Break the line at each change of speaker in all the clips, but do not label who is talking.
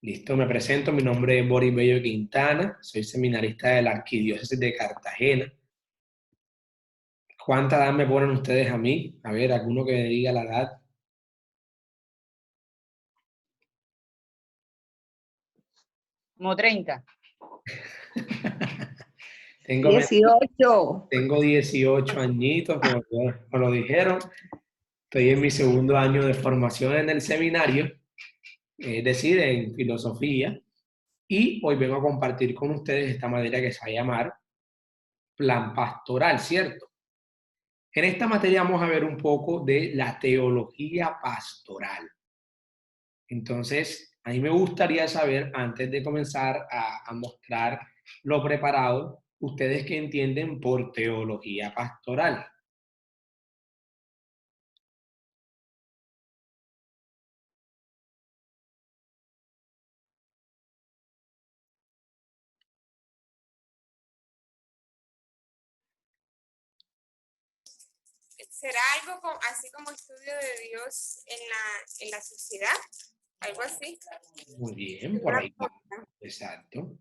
Listo, me presento, mi nombre es Boris Bello Quintana, soy seminarista de la Arquidiócesis de Cartagena. ¿Cuánta edad me ponen ustedes a mí? A ver, alguno que me diga la edad.
Como 30.
Tengo,
18.
tengo 18 añitos, como me lo dijeron. Estoy en mi segundo año de formación en el seminario, es decir, en filosofía. Y hoy vengo a compartir con ustedes esta materia que se va a llamar Plan Pastoral, ¿cierto? En esta materia vamos a ver un poco de la teología pastoral. Entonces, a mí me gustaría saber, antes de comenzar a mostrar lo preparado, ustedes qué entienden por teología pastoral.
¿Será algo así como estudio de Dios en la sociedad? ¿Algo así?
Muy bien, por ahí va. Exacto.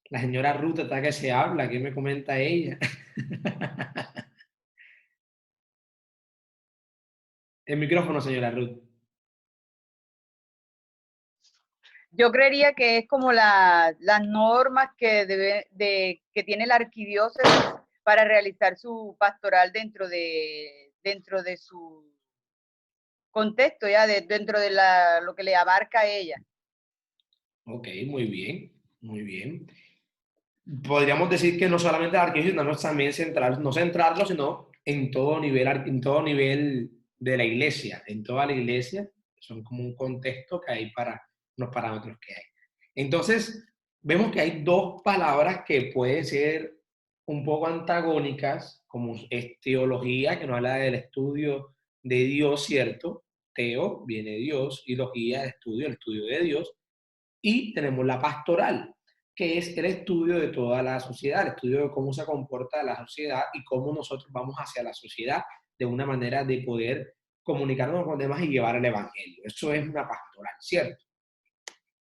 La señora Ruth está que se habla, ¿qué me comenta ella? El micrófono, señora Ruth.
Yo creería que es como las normas que tiene la arquidiócesis para realizar su pastoral dentro de su contexto, ya dentro de lo que le abarca a ella.
Ok, muy bien, muy bien. Podríamos decir que no solamente la arquidiócesis, sino también no centrarlo, sino en todo nivel de la iglesia, en toda la iglesia, son como un contexto que hay para los parámetros que hay. Entonces, vemos que hay dos palabras que pueden ser un poco antagónicas, como es teología, que nos habla del estudio de Dios, ¿cierto? Teo viene de Dios, y logía, el estudio de Dios, y tenemos la pastoral, que es el estudio de toda la sociedad, el estudio de cómo se comporta la sociedad y cómo nosotros vamos hacia la sociedad de una manera de poder comunicarnos con los demás y llevar el evangelio. Eso es una pastoral, ¿cierto?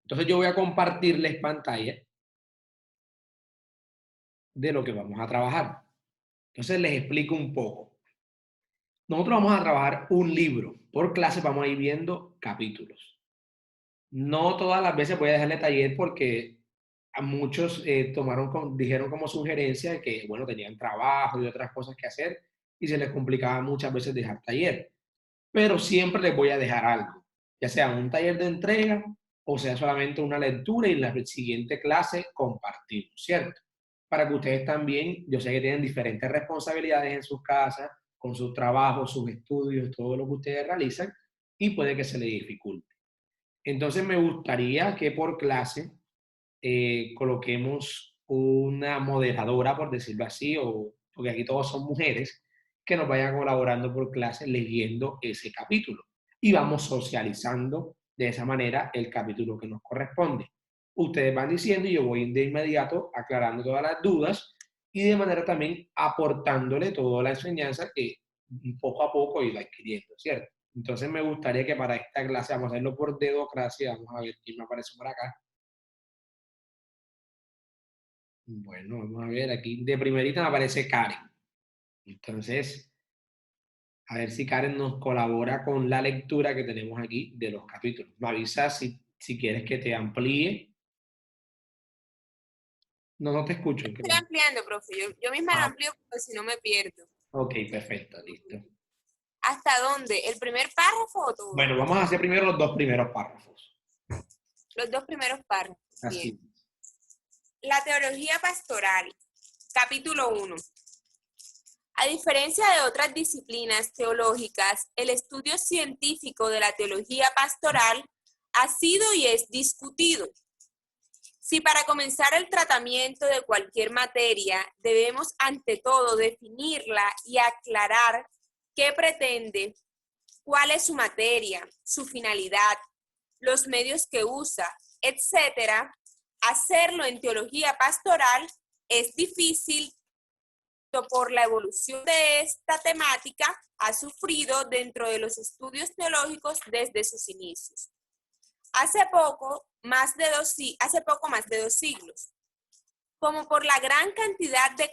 Entonces yo voy a compartirles pantalla de lo que vamos a trabajar. Entonces les explico un poco. Nosotros vamos a trabajar un libro. Por clase vamos a ir viendo capítulos. No todas las veces voy a dejarle taller porque a muchos dijeron como sugerencia que, bueno, tenían trabajo y otras cosas que hacer y se les complicaba muchas veces dejar taller. Pero siempre les voy a dejar algo, ya sea un taller de entrega o sea solamente una lectura y en la siguiente clase compartimos, ¿cierto? Para que ustedes también, yo sé que tienen diferentes responsabilidades en sus casas, con sus trabajos, sus estudios, todo lo que ustedes realizan y puede que se les dificulte. Entonces me gustaría que por clase coloquemos una moderadora, por decirlo así, porque aquí todos son mujeres, que nos vayan colaborando por clase leyendo ese capítulo. Y vamos socializando de esa manera el capítulo que nos corresponde. Ustedes van diciendo y yo voy de inmediato aclarando todas las dudas y de manera también aportándole toda la enseñanza que poco a poco iba adquiriendo, ¿cierto? Entonces me gustaría que para esta clase, vamos a hacerlo por dedocracia, vamos a ver quién me aparece por acá. Bueno, vamos a ver, aquí de primerita me aparece Karen. Entonces, a ver si Karen nos colabora con la lectura que tenemos aquí de los capítulos. Me avisa si quieres que te amplíe. No te escucho.
Estoy ampliando, profe. Yo misma lo amplío porque si no me pierdo.
Ok, perfecto, listo.
¿Hasta dónde? ¿El primer párrafo o todo?
Bueno, vamos a hacer primero los dos primeros párrafos.
Los dos primeros párrafos.
Así.
Bien. La teología pastoral, capítulo 1. A diferencia de otras disciplinas teológicas, el estudio científico de la teología pastoral ha sido y es discutido. Si para comenzar el tratamiento de cualquier materia debemos ante todo definirla y aclarar qué pretende, cuál es su materia, su finalidad, los medios que usa, etcétera, hacerlo en teología pastoral es difícil por la evolución de esta temática ha sufrido dentro de los estudios teológicos desde sus inicios. hace poco más de 2 siglos, como por la gran cantidad de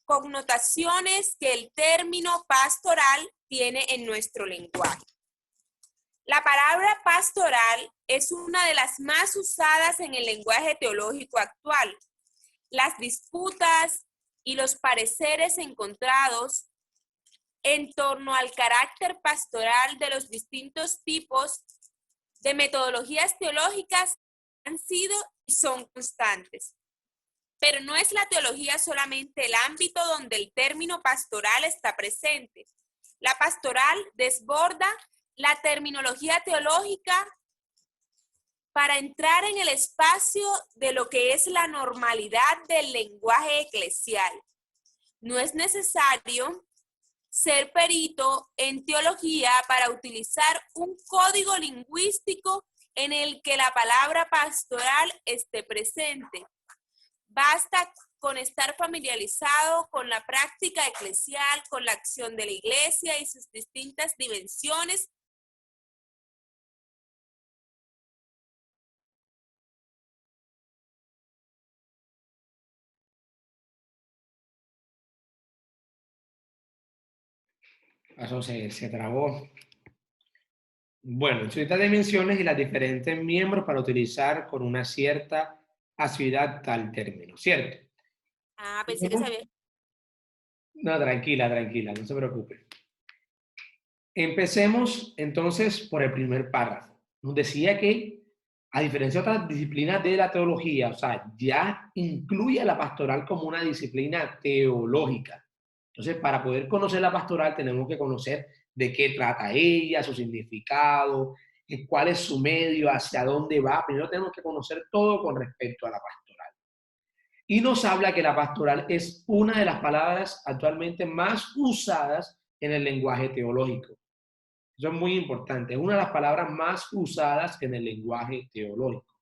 connotaciones que el término pastoral tiene en nuestro lenguaje. La palabra pastoral es una de las más usadas en el lenguaje teológico actual. Las disputas y los pareceres encontrados en torno al carácter pastoral de los distintos tipos de metodologías teológicas han sido y son constantes. Pero no es la teología solamente el ámbito donde el término pastoral está presente. La pastoral desborda la terminología teológica para entrar en el espacio de lo que es la normalidad del lenguaje eclesial. No es necesario ser perito en teología para utilizar un código lingüístico en el que la palabra pastoral esté presente. Basta con estar familiarizado con la práctica eclesial, con la acción de la iglesia y sus distintas dimensiones.
Eso se trabó. Bueno, distintas dimensiones y las diferentes miembros para utilizar con una cierta asiduidad tal término, ¿cierto?
Ah, pensé que sabía.
No, tranquila, no se preocupe. Empecemos entonces por el primer párrafo. Nos decía que, a diferencia de otras disciplinas de la teología, o sea, ya incluye a la pastoral como una disciplina teológica. Entonces, para poder conocer la pastoral tenemos que conocer de qué trata ella, su significado, cuál es su medio, hacia dónde va. Primero tenemos que conocer todo con respecto a la pastoral. Y nos habla que la pastoral es una de las palabras actualmente más usadas en el lenguaje teológico. Eso es muy importante. Es una de las palabras más usadas en el lenguaje teológico.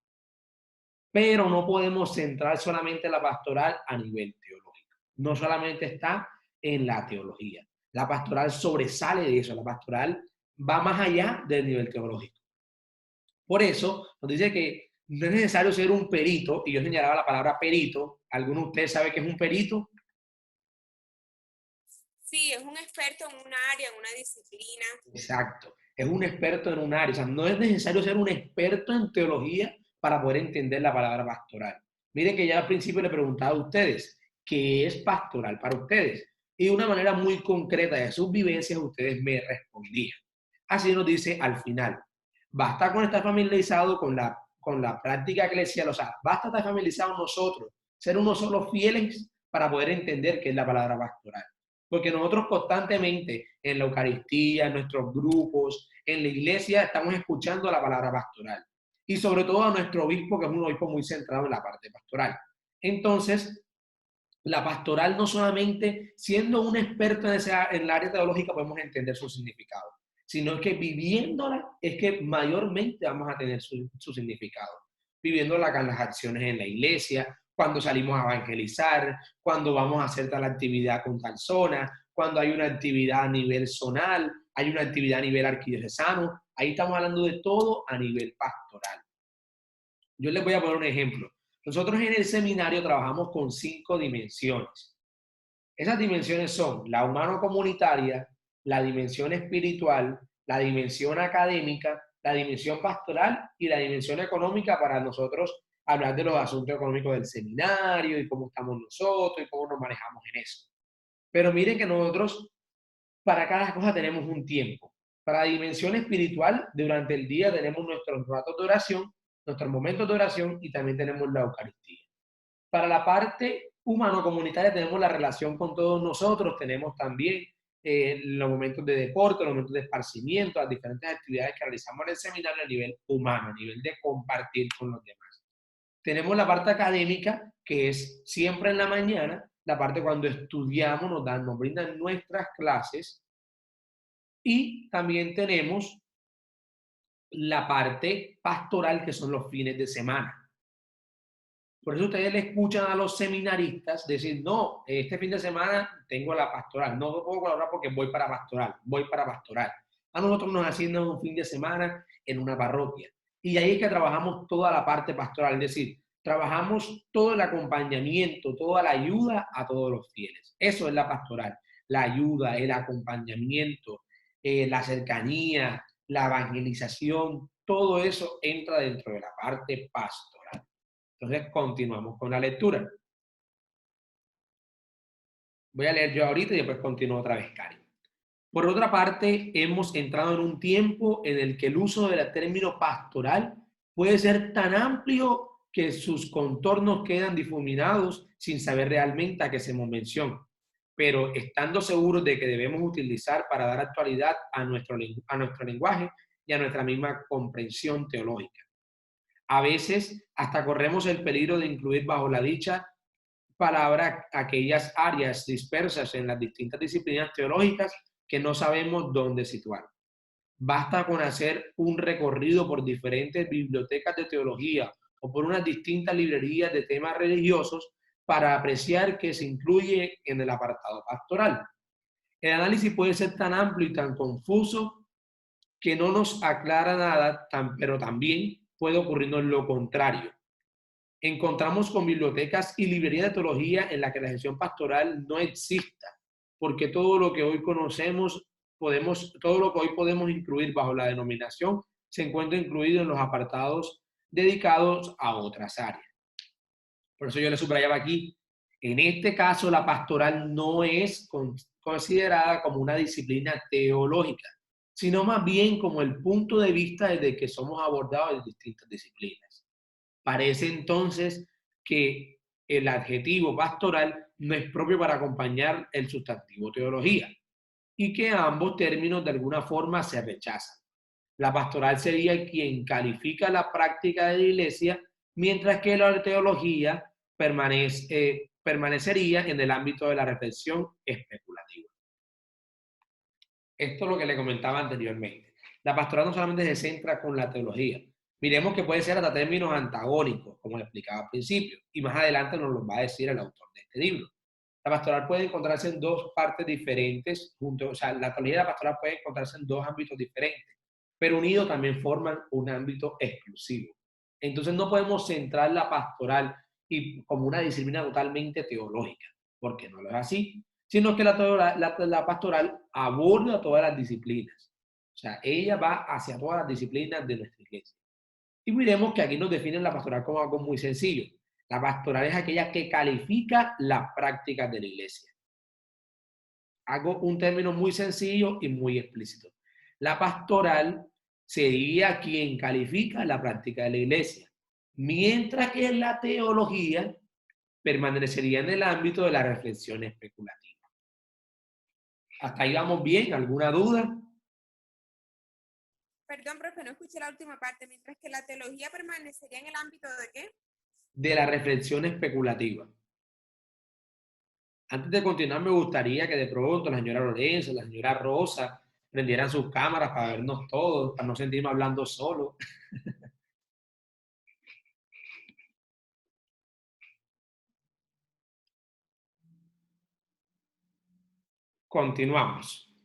Pero no podemos centrar solamente la pastoral a nivel teológico. No solamente está en la teología. La pastoral sobresale de eso. La pastoral va más allá del nivel teológico. Por eso nos dice que no es necesario ser un perito, y yo señalaba la palabra perito. ¿Alguno de ustedes sabe qué es un perito?
Sí, es un experto en un área, en una disciplina.
Exacto. Es un experto en un área. O sea, no es necesario ser un experto en teología para poder entender la palabra pastoral. Miren que ya al principio le preguntaba a ustedes, ¿qué es pastoral para ustedes? Y de una manera muy concreta de sus vivencias, ustedes me respondían. Así nos dice al final. Basta con estar familiarizado con la práctica eclesial, o sea, basta estar familiarizados nosotros, ser unos solo fieles para poder entender qué es la palabra pastoral. Porque nosotros constantemente en la Eucaristía, en nuestros grupos, en la iglesia, estamos escuchando la palabra pastoral. Y sobre todo a nuestro obispo, que es un obispo muy centrado en la parte pastoral. Entonces, la pastoral no solamente siendo un experto en el área teológica podemos entender su significado, sino que viviéndola es que mayormente vamos a tener su significado. Viviéndola con las acciones en la iglesia, cuando salimos a evangelizar, cuando vamos a hacer tal actividad con tal zona, cuando hay una actividad a nivel zonal, hay una actividad a nivel arquidiocesano, ahí estamos hablando de todo a nivel pastoral. Yo les voy a poner un ejemplo. Nosotros en el seminario trabajamos con 5 dimensiones. Esas dimensiones son la humano-comunitaria, la dimensión espiritual, la dimensión académica, la dimensión pastoral y la dimensión económica para nosotros hablar de los asuntos económicos del seminario y cómo estamos nosotros y cómo nos manejamos en eso. Pero miren que nosotros para cada cosa tenemos un tiempo. Para la dimensión espiritual, durante el día tenemos nuestros ratos de oración, nuestros momentos de oración y también tenemos la Eucaristía. Para la parte humano-comunitaria tenemos la relación con todos nosotros, tenemos también los momentos de deporte, los momentos de esparcimiento, las diferentes actividades que realizamos en el seminario a nivel humano, a nivel de compartir con los demás. Tenemos la parte académica, que es siempre en la mañana, la parte cuando estudiamos, nos brindan nuestras clases, y también tenemos la parte pastoral, que son los fines de semana. Por eso ustedes le escuchan a los seminaristas decir, no, este fin de semana tengo la pastoral, no puedo colaborar porque voy para pastoral. A nosotros nos asignan un fin de semana en una parroquia. Y ahí es que trabajamos toda la parte pastoral, es decir, trabajamos todo el acompañamiento, toda la ayuda a todos los fieles. Eso es la pastoral, la ayuda, el acompañamiento, la cercanía, la evangelización, todo eso entra dentro de la parte pastoral. Entonces, continuamos con la lectura. Voy a leer yo ahorita y después continúo otra vez, Karen. Por otra parte, hemos entrado en un tiempo en el que el uso del término pastoral puede ser tan amplio que sus contornos quedan difuminados sin saber realmente a qué hacemos mención, pero estando seguros de que debemos utilizar para dar actualidad a nuestro lenguaje y a nuestra misma comprensión teológica. A veces hasta corremos el peligro de incluir bajo la dicha palabra aquellas áreas dispersas en las distintas disciplinas teológicas que no sabemos dónde situar. Basta con hacer un recorrido por diferentes bibliotecas de teología o por unas distintas librerías de temas religiosos para apreciar que se incluye en el apartado pastoral. El análisis puede ser tan amplio y tan confuso que no nos aclara nada, pero también puede ocurrirnos lo contrario. Encontramos con bibliotecas y librerías de teología en la que la gestión pastoral no exista, porque todo lo que hoy conocemos, todo lo que hoy podemos incluir bajo la denominación se encuentra incluido en los apartados dedicados a otras áreas. Por eso yo le subrayaba aquí, en este caso la pastoral no es considerada como una disciplina teológica, sino más bien como el punto de vista desde que somos abordados en distintas disciplinas. Parece entonces que el adjetivo pastoral no es propio para acompañar el sustantivo teología y que ambos términos de alguna forma se rechazan. La pastoral sería quien califica la práctica de la iglesia, mientras que la teología permanecería en el ámbito de la reflexión especulativa. Esto es lo que le comentaba anteriormente. La pastoral no solamente se centra con la teología. Miremos que puede ser hasta términos antagónicos, como le explicaba al principio, y más adelante nos lo va a decir el autor de este libro. La pastoral puede encontrarse en dos partes diferentes, o sea, la teología y la pastoral pueden encontrarse en dos ámbitos diferentes, pero unidos también forman un ámbito exclusivo. Entonces no podemos centrar la pastoral como una disciplina totalmente teológica, porque no lo es así, sino que la pastoral aborda todas las disciplinas. O sea, ella va hacia todas las disciplinas de nuestra iglesia. Y miremos que aquí nos definen la pastoral como algo muy sencillo. La pastoral es aquella que califica las prácticas de la iglesia. Hago un término muy sencillo y muy explícito. La pastoral sería quien califica la práctica de la iglesia, mientras que la teología permanecería en el ámbito de la reflexión especulativa. ¿Hasta ahí vamos bien? ¿Alguna duda?
Perdón, profe, no escuché la última parte. Mientras que la teología permanecería en el ámbito ¿de qué?
De la reflexión especulativa. Antes de continuar, me gustaría que de pronto la señora Lorenzo, la señora Rosa, prendieran sus cámaras para vernos todos, para no sentirme hablando solo. Continuamos.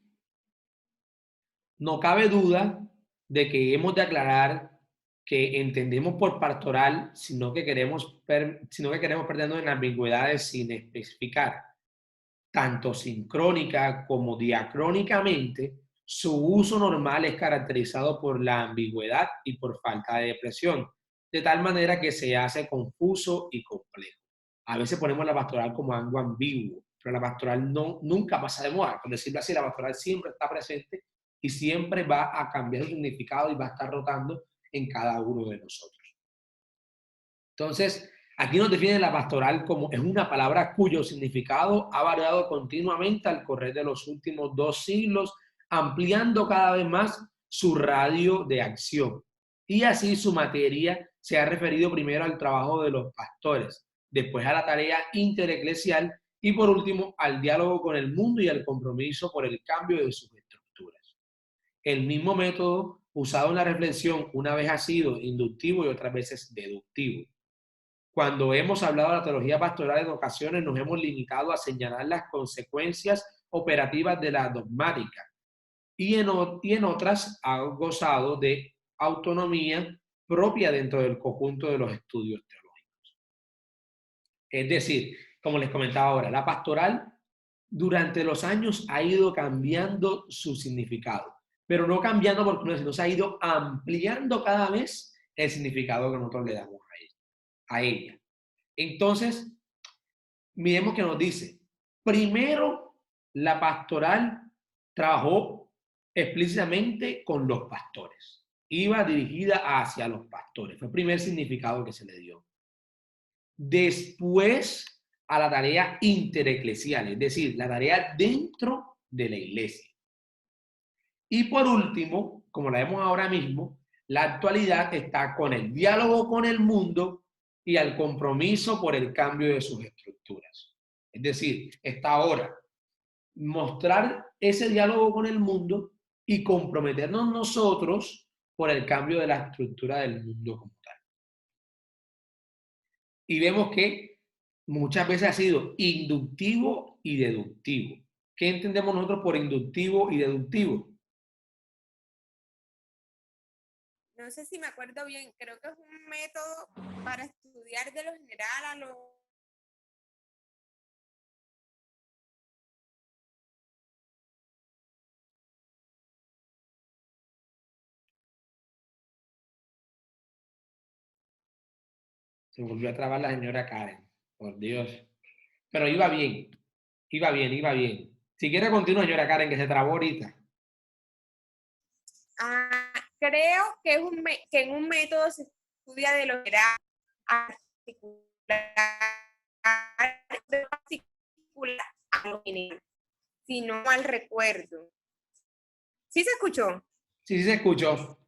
No cabe duda de que hemos de aclarar que entendemos por pastoral, sino que queremos perdernos en ambigüedades sin especificar, tanto sincrónica como diacrónicamente. Su uso normal es caracterizado por la ambigüedad y por falta de expresión, de tal manera que se hace confuso y complejo. A veces ponemos la pastoral como algo ambiguo, pero la pastoral nunca pasa de moda. Por decirlo así, la pastoral siempre está presente y siempre va a cambiar su significado y va a estar rotando en cada uno de nosotros. Entonces, aquí nos define la pastoral como es una palabra cuyo significado ha variado continuamente al correr de los últimos 2 siglos, ampliando cada vez más su radio de acción. Y así su materia se ha referido primero al trabajo de los pastores, después a la tarea intereclesial y por último al diálogo con el mundo y al compromiso por el cambio de sus estructuras. El mismo método usado en la reflexión una vez ha sido inductivo y otras veces deductivo. Cuando hemos hablado de la teología pastoral en ocasiones nos hemos limitado a señalar las consecuencias operativas de la dogmática y en otras ha gozado de autonomía propia dentro del conjunto de los estudios teológicos. Es decir, como les comentaba ahora, la pastoral durante los años ha ido cambiando su significado, pero no cambiando porque no, sino se ha ido ampliando cada vez el significado que nosotros le damos a ella. Entonces, miremos que nos dice, primero la pastoral trabajó explícitamente con los pastores, iba dirigida hacia los pastores, fue el primer significado que se le dio. Después a la tarea intereclesial, es decir, la tarea dentro de la iglesia. Y por último, como la vemos ahora mismo, la actualidad está con el diálogo con el mundo y al compromiso por el cambio de sus estructuras. Es decir, está ahora mostrar ese diálogo con el mundo y comprometernos nosotros por el cambio de la estructura del mundo como tal. Y vemos que muchas veces ha sido inductivo y deductivo. ¿Qué entendemos nosotros por inductivo y deductivo?
No sé si me acuerdo bien, creo que es un método para estudiar de lo general a lo...
Se volvió a trabar la señora Karen, por Dios. Pero iba bien, iba bien, iba bien. Si quiere continúa, señora Karen, que se trabó ahorita.
Creo que, que en un método se estudia de lo general particular a lo general, si no mal recuerdo. ¿Sí se escuchó?
Sí, sí se escuchó.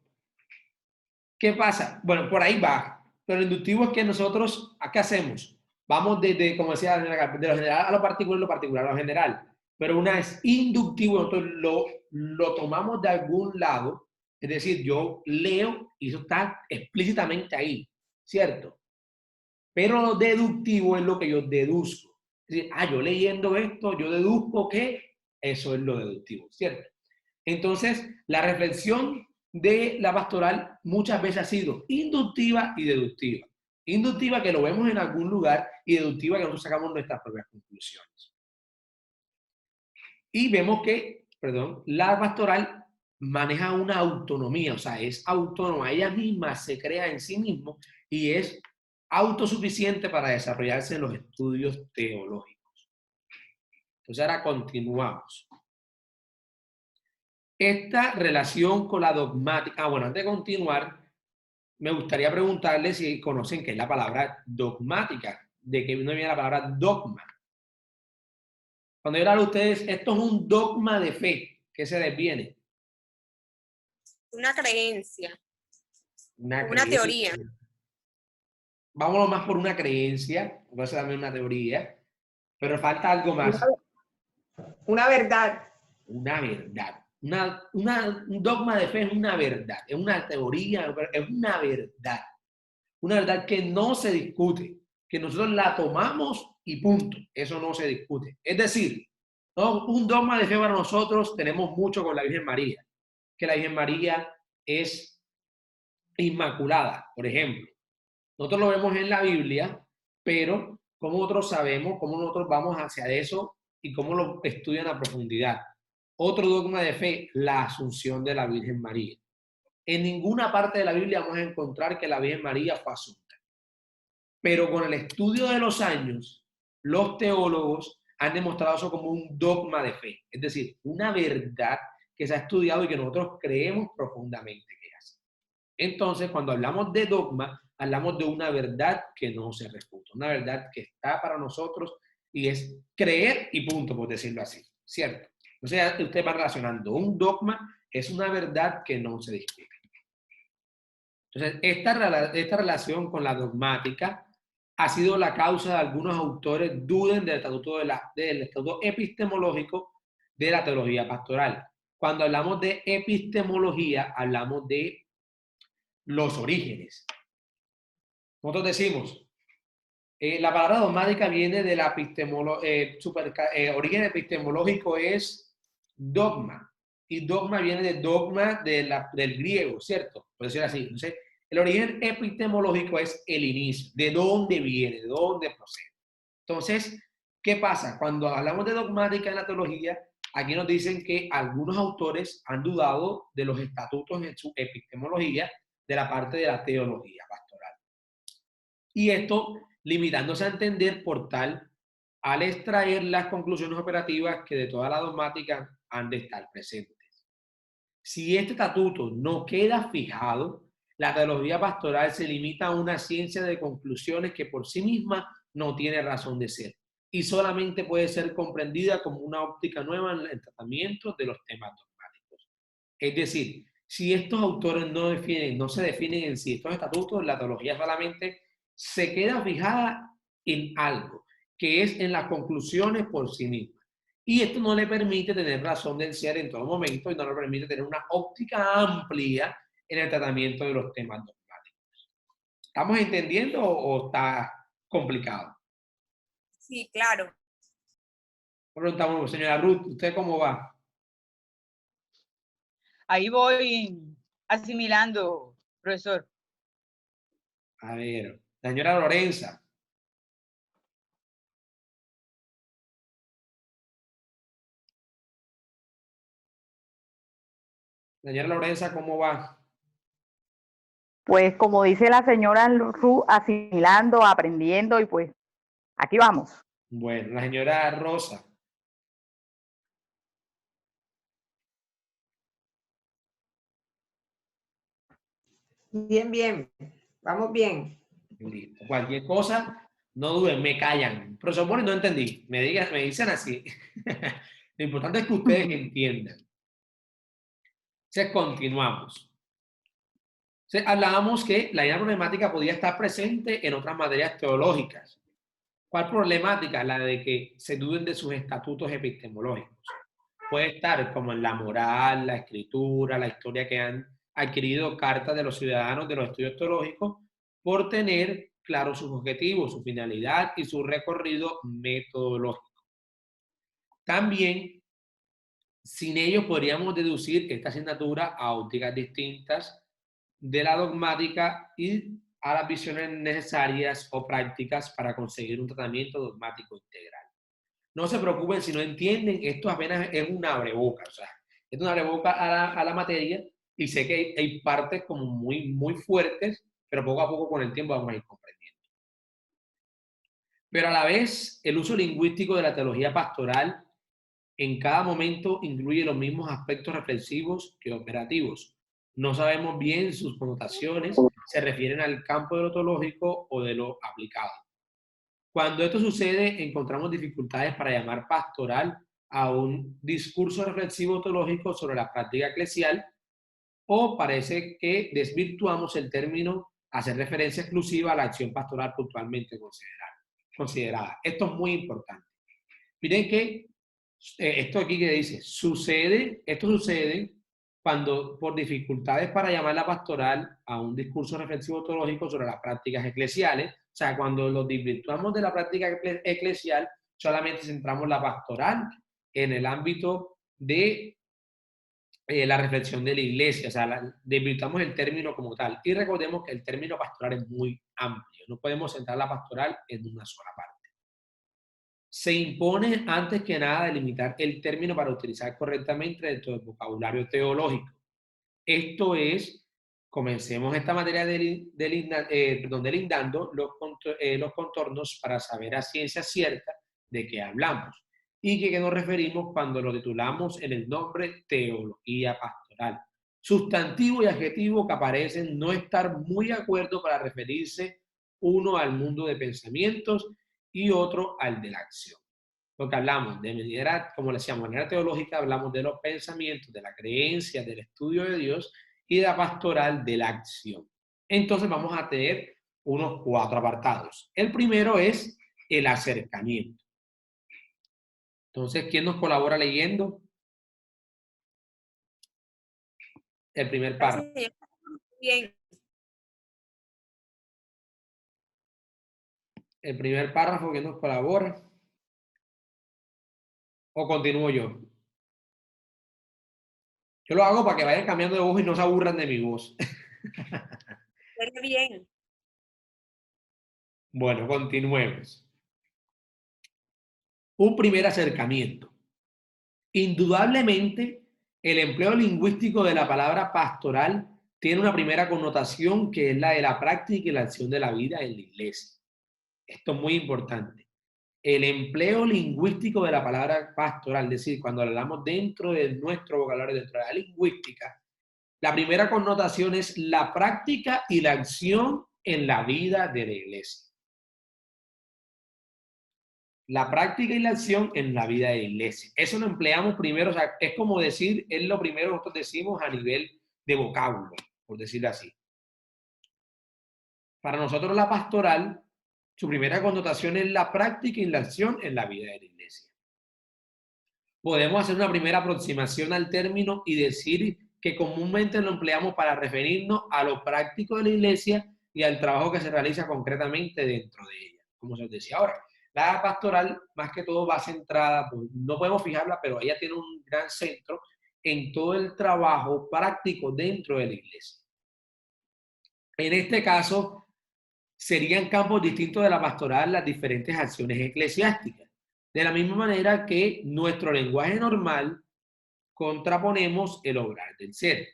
¿Qué pasa? Bueno, por ahí va. Pero lo inductivo es que nosotros, ¿qué hacemos? Vamos desde, como decía, de lo general a lo particular a lo general. Pero una es inductivo, nosotros lo tomamos de algún lado. Es decir, yo leo y eso está explícitamente ahí, ¿cierto? Pero lo deductivo es lo que yo deduzco. Es decir, yo leyendo esto, yo deduzco que eso es lo deductivo, ¿cierto? Entonces, la reflexión de la pastoral muchas veces ha sido inductiva y deductiva. Inductiva que lo vemos en algún lugar y deductiva que nosotros sacamos nuestras propias conclusiones. Y vemos que, la pastoral maneja una autonomía, o sea, es autónoma, ella misma se crea en sí misma y es autosuficiente para desarrollarse en los estudios teológicos. Entonces ahora continuamos. Esta relación con la dogmática, bueno, antes de continuar, me gustaría preguntarles si conocen qué es la palabra dogmática, de qué viene la palabra dogma. Cuando yo le hablo a ustedes, esto es un dogma de fe, ¿qué se desviene?
Una creencia.
Una
teoría.
Vámonos más por una creencia, puede ser también una teoría, pero falta algo más.
Una verdad.
Una verdad. Un dogma de fe es una verdad, es una teoría, es una verdad. Una verdad que no se discute, que nosotros la tomamos y punto. Eso no se discute. Es decir, ¿no? Un dogma de fe para nosotros tenemos mucho con la Virgen María, que la Virgen María es inmaculada, por ejemplo. Nosotros lo vemos en la Biblia, pero ¿cómo nosotros sabemos, cómo nosotros vamos hacia eso y cómo lo estudian a profundidad? Otro dogma de fe, la asunción de la Virgen María. En ninguna parte de la Biblia vamos a encontrar que la Virgen María fue asunta. Pero con el estudio de los años, los teólogos han demostrado eso como un dogma de fe. Es decir, una verdad que se ha estudiado y que nosotros creemos profundamente que es así. Entonces, cuando hablamos de dogma, hablamos de una verdad que no se refuta, una verdad que está para nosotros y es creer y punto, por decirlo así, ¿cierto? Entonces, usted va relacionando. Un dogma es una verdad que no se discute. Entonces, esta relación con la dogmática ha sido la causa de algunos autores duden del estatuto epistemológico de la teología pastoral. Cuando hablamos de epistemología, hablamos de los orígenes. Nosotros decimos, la palabra dogmática viene de la origen epistemológico es dogma, y dogma viene de dogma del griego, ¿cierto? Por decir así. Entonces, El origen epistemológico es el inicio, de dónde viene, de dónde procede. Entonces, ¿qué pasa? Cuando hablamos de dogmática en la teología, aquí nos dicen que algunos autores han dudado de los estatutos en su epistemología de la parte de la teología pastoral. Y esto limitándose a entender por tal, al extraer las conclusiones operativas que de toda la dogmática han de estar presentes. Si este estatuto no queda fijado, la teología pastoral se limita a una ciencia de conclusiones que por sí misma no tiene razón de ser y solamente puede ser comprendida como una óptica nueva en el tratamiento de los temas dogmáticos. Es decir, si estos autores no se definen en sí, estos estatutos, la teología solamente se queda fijada en algo, que es en las conclusiones por sí misma. Y esto no le permite tener razón de ser en todo momento y no le permite tener una óptica amplia en el tratamiento de los temas dogmáticos. ¿Estamos entendiendo o está complicado?
Sí, claro.
Preguntamos, señora Ruth, ¿usted cómo va?
Ahí voy asimilando, profesor.
A ver, señora Lorenza. Señora Lorenza, ¿cómo va?
Pues como dice la señora Ru, asimilando, aprendiendo y pues aquí vamos.
Bueno, la señora Rosa.
Bien, bien. Vamos bien.
Listo. Cualquier cosa, no duden, me callan. Profesor, bueno, no entendí. Me dicen así. Lo importante es que ustedes entiendan. Entonces, continuamos. Entonces, hablábamos que la misma problemática podía estar presente en otras materias teológicas. ¿Cuál problemática? La de que se duden de sus estatutos epistemológicos. Puede estar como en la moral, la escritura, la historia que han adquirido cartas de los ciudadanos de los estudios teológicos por tener claros sus objetivos, su finalidad y su recorrido metodológico. También, sin ellos podríamos deducir esta asignatura a ópticas distintas de la dogmática y a las visiones necesarias o prácticas para conseguir un tratamiento dogmático integral. No se preocupen si no entienden, esto apenas es una abreboca, o sea, es una abreboca a la materia y sé que hay partes como muy fuertes, pero poco a poco con el tiempo vamos a ir comprendiendo. Pero a la vez, el uso lingüístico de la teología pastoral en cada momento incluye los mismos aspectos reflexivos que operativos. No sabemos bien sus connotaciones, se refieren al campo de lo teológico o de lo aplicado. Cuando esto sucede, encontramos dificultades para llamar pastoral a un discurso reflexivo teológico sobre la práctica eclesial, o parece que desvirtuamos el término a hacer referencia exclusiva a la acción pastoral puntualmente considerada. Esto es muy importante. Miren que esto aquí que dice, esto sucede cuando por dificultades para llamar la pastoral a un discurso reflexivo teológico sobre las prácticas eclesiales, o sea, cuando lo desvirtuamos de la práctica eclesial, solamente centramos la pastoral en el ámbito de la reflexión de la iglesia, o sea, desvirtuamos el término como tal. Y recordemos que el término pastoral es muy amplio, no podemos centrar la pastoral en una sola parte. Se impone antes que nada delimitar el término para utilizar correctamente dentro del vocabulario teológico. Esto es, comencemos esta materia delindando los contornos para saber a ciencia cierta de qué hablamos y que nos referimos cuando lo titulamos en el nombre teología pastoral. Sustantivo y adjetivo que aparecen no estar muy de acuerdo para referirse uno al mundo de pensamientos y otro al de la acción. Porque hablamos de manera, como le decíamos, de manera teológica, hablamos de los pensamientos, de la creencia, del estudio de Dios y de la pastoral de la acción. Entonces vamos a tener unos 4 apartados. El primero es el acercamiento. Entonces, ¿quién nos colabora leyendo? El primer párrafo.
Bien.
El primer párrafo, ¿quién nos colabora? ¿O continúo yo? Yo lo hago para que vayan cambiando de voz y no se aburran de mi voz.
Suena bien.
Bueno, continuemos. Un primer acercamiento. Indudablemente, el empleo lingüístico de la palabra pastoral tiene una primera connotación que es la de la práctica y la acción de la vida en la iglesia. Esto es muy importante. El empleo lingüístico de la palabra pastoral, es decir, cuando hablamos dentro de nuestro vocabulario, dentro de la lingüística, la primera connotación es la práctica y la acción en la vida de la iglesia. La práctica y la acción en la vida de la iglesia. Eso lo empleamos primero, o sea, es como decir, es lo primero que nosotros decimos a nivel de vocablo, por decirlo así. Para nosotros la pastoral, su primera connotación es la práctica y la acción en la vida de la iglesia. Podemos hacer una primera aproximación al término y decir que comúnmente lo empleamos para referirnos a lo práctico de la iglesia y al trabajo que se realiza concretamente dentro de ella, como se os decía ahora. La pastoral, más que todo, va centrada, pues, no podemos fijarla, pero ella tiene un gran centro en todo el trabajo práctico dentro de la iglesia. En este caso, serían campos distintos de la pastoral las diferentes acciones eclesiásticas. De la misma manera que nuestro lenguaje normal contraponemos el obrar del ser.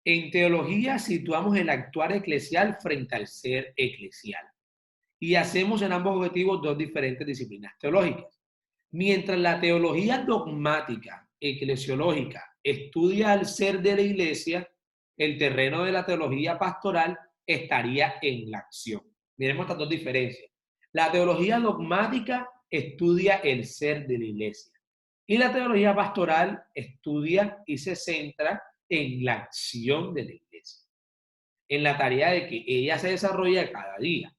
En teología situamos el actuar eclesial frente al ser eclesial. Y hacemos en ambos objetivos dos diferentes disciplinas teológicas. Mientras la teología dogmática, eclesiológica, estudia al ser de la iglesia, el terreno de la teología pastoral estaría en la acción. Miremos estas dos diferencias. La teología dogmática estudia el ser de la iglesia y la teología pastoral estudia y se centra en la acción de la iglesia, en la tarea de que ella se desarrolla cada día.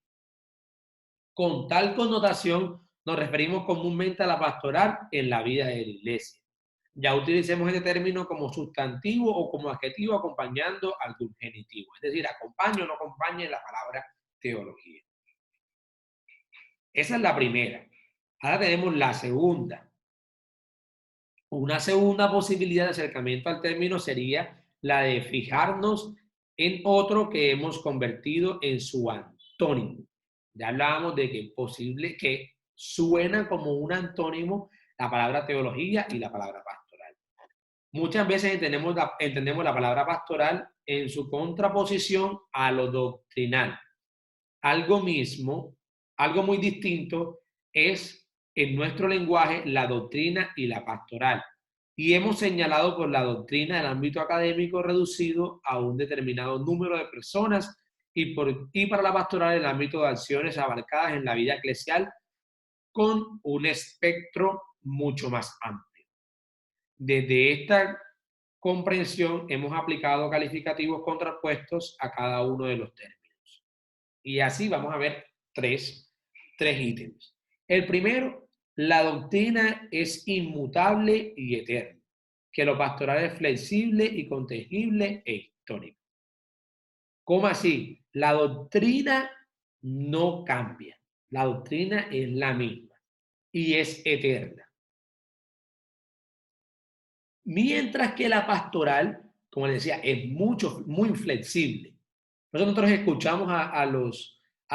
Con tal connotación nos referimos comúnmente a la pastoral en la vida de la iglesia. Ya utilicemos este término como sustantivo o como adjetivo acompañando algún genitivo. Es decir, acompaña o no acompaña en la palabra teología. Esa es la primera. Ahora tenemos la segunda. Una segunda posibilidad de acercamiento al término sería la de fijarnos en otro que hemos convertido en su antónimo. Ya hablábamos de que posible que suena como un antónimo la palabra teología y la palabra pastoral. Muchas veces entendemos la palabra pastoral en su contraposición a lo doctrinal. Algo mismo, algo muy distinto es en nuestro lenguaje la doctrina y la pastoral. Y hemos señalado por la doctrina el ámbito académico reducido a un determinado número de personas y para la pastoral el ámbito de acciones abarcadas en la vida eclesial con un espectro mucho más amplio. Desde esta comprensión hemos aplicado calificativos contrapuestos a cada uno de los términos. Y así vamos a ver tres ítems. El primero, la doctrina es inmutable y eterna, que lo pastoral es flexible y contegible e histórico. ¿Cómo así? La doctrina no cambia. La doctrina es la misma y es eterna. Mientras que la pastoral, como les decía, es muy flexible. Nosotros escuchamos a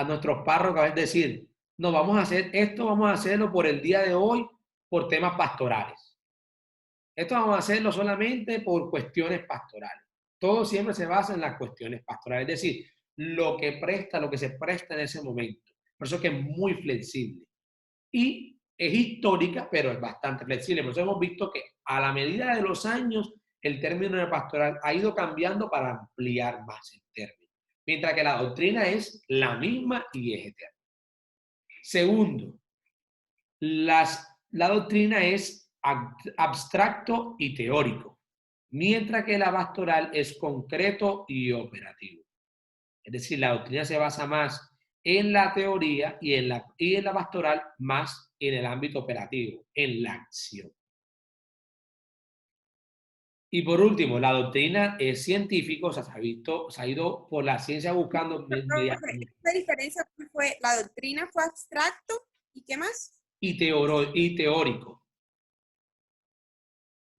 nuestros párrocos a veces decir, no, vamos a hacer esto, vamos a hacerlo por el día de hoy, por temas pastorales. Esto vamos a hacerlo solamente por cuestiones pastorales. Todo siempre se basa en las cuestiones pastorales, es decir, lo que se presta en ese momento. Por eso es que es muy flexible. Y es histórica, pero es bastante flexible. Por eso hemos visto que a la medida de los años, el término de pastoral ha ido cambiando para ampliar más el término. Mientras que la doctrina es la misma y es eterna. Segundo, la doctrina es abstracto y teórico, mientras que la pastoral es concreto y operativo. Es decir, la doctrina se basa más en la teoría y en la pastoral más en el ámbito operativo, en la acción. Y por último, la doctrina es científica, o sea, se ha ido por la ciencia buscando...
¿Esta diferencia fue? La doctrina fue abstracto y ¿qué más?
Y teórico.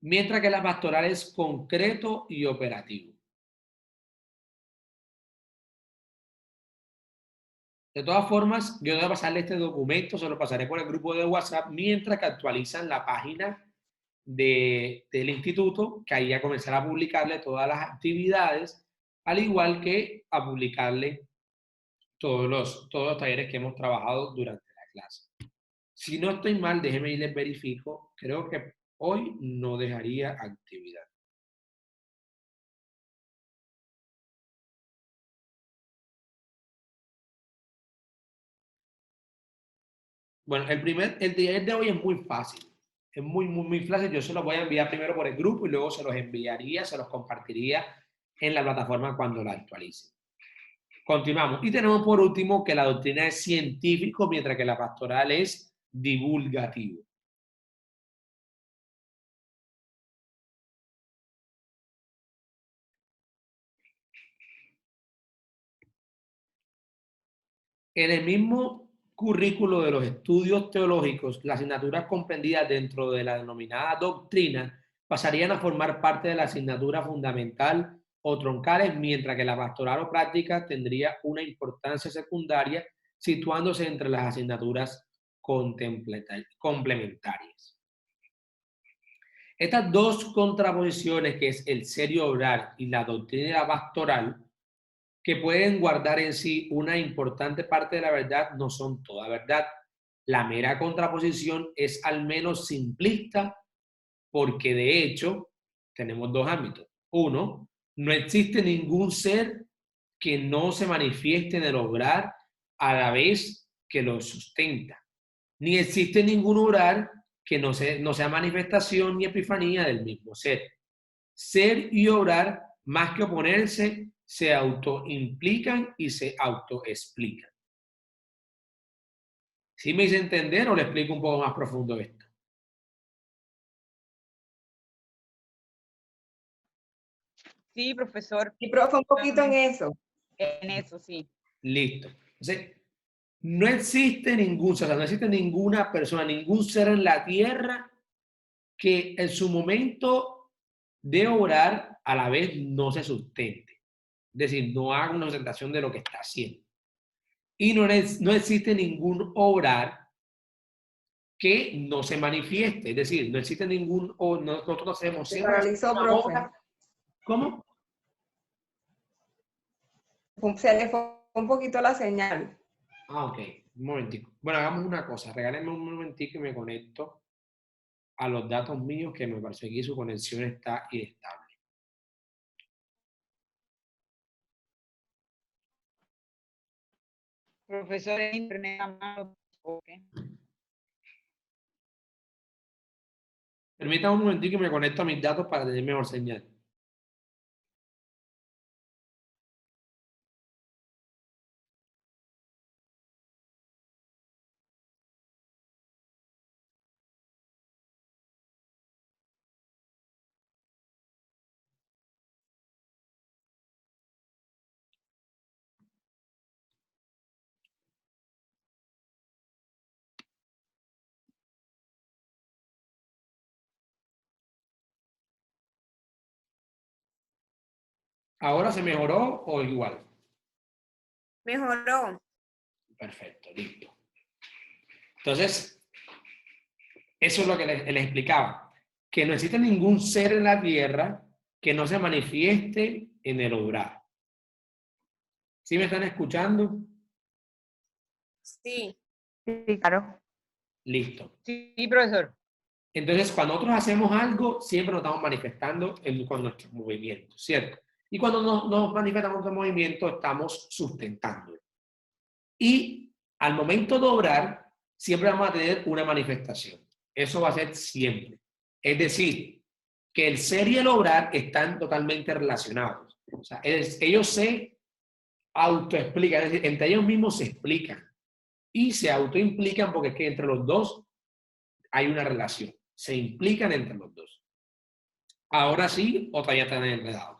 Mientras que la pastoral es concreto y operativo. De todas formas, yo voy a pasarle este documento, se lo pasaré por el grupo de WhatsApp mientras que actualizan la página del instituto, que ahí ya comenzará a publicarle todas las actividades, al igual que a publicarle todos los talleres que hemos trabajado durante la clase. Si no estoy mal, déjenme y les verifico, creo que hoy no dejaría actividad. Bueno, el taller de hoy es muy fácil. Es muy fácil. Yo se los voy a enviar primero por el grupo y luego se los enviaría, se los compartiría en la plataforma cuando la actualice. Continuamos. Y tenemos por último que la doctrina es científico, mientras que la pastoral es divulgativo. En el mismo currículo de los estudios teológicos, las asignaturas comprendidas dentro de la denominada doctrina pasarían a formar parte de la asignatura fundamental o troncales, mientras que la pastoral o práctica tendría una importancia secundaria, situándose entre las asignaturas complementarias. Estas dos contraposiciones, que es el serio obrar y la doctrina pastoral, que pueden guardar en sí una importante parte de la verdad, no son toda verdad. La mera contraposición es al menos simplista, porque de hecho tenemos dos ámbitos. Uno, no existe ningún ser que no se manifieste en el obrar a la vez que lo sustenta. Ni existe ningún obrar que no sea manifestación ni epifanía del mismo ser. Ser y obrar, más que oponerse, se autoimplican y se autoexplican. ¿Sí me hice entender o le explico un poco más profundo esto?
Sí, profesor,
Y profe, un poquito en eso.
en eso sí.
Listo. Entonces, no existe ningún, o sea, no existe ninguna persona, ningún ser en la tierra que en su momento de orar a la vez no se sustente. Es decir, no haga una sustentación de lo que está haciendo. Y no existe ningún obrar que no se manifieste. Es decir, no existe ningún, nosotros no hacemos
Se
siempre
paralizó,
una
profe.
obra. ¿Cómo?
Se le fue un poquito la señal.
Ah, ok. Un momentico. Bueno, hagamos una cosa. Regálenme un momentico y me conecto a los datos míos, que me parece que aquí su conexión está inestable.
Profesor de internet, okay.
Permítame un momentico y me conecto a mis datos para tener mejor señal. ¿Ahora se mejoró o igual?
Mejoró.
Perfecto, listo. Entonces, eso es lo que les explicaba. Que no existe ningún ser en la tierra que no se manifieste en el obrar. ¿Sí me están escuchando?
Sí.
Sí, claro.
Listo.
Sí, profesor.
Entonces, cuando nosotros hacemos algo, siempre nos estamos manifestando con nuestros movimientos, ¿cierto? Y cuando nos manifestamos nuestro movimiento, estamos sustentando. Y al momento de obrar, siempre vamos a tener una manifestación. Eso va a ser siempre. Es decir, que el ser y el obrar están totalmente relacionados. O sea, ellos se autoexplican, es decir, entre ellos mismos se explican y se autoimplican, porque es que entre los dos hay una relación. Se implican entre los dos. Ahora sí, o todavía están enredados.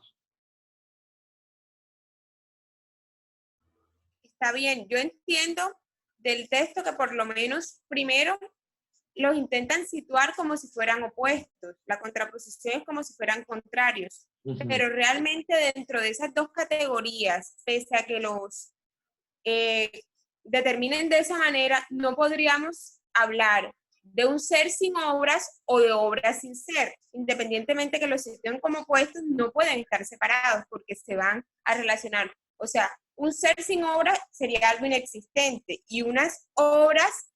Está bien, yo entiendo del texto que por lo menos primero los intentan situar como si fueran opuestos, la contraposición es como si fueran contrarios, pero realmente dentro de esas dos categorías, pese a que determinen de esa manera, no podríamos hablar de un ser sin obras o de obras sin ser. Independientemente que los sistemas como opuestos no pueden estar separados porque se van a relacionar. O sea, un ser sin obras sería algo inexistente y unas obras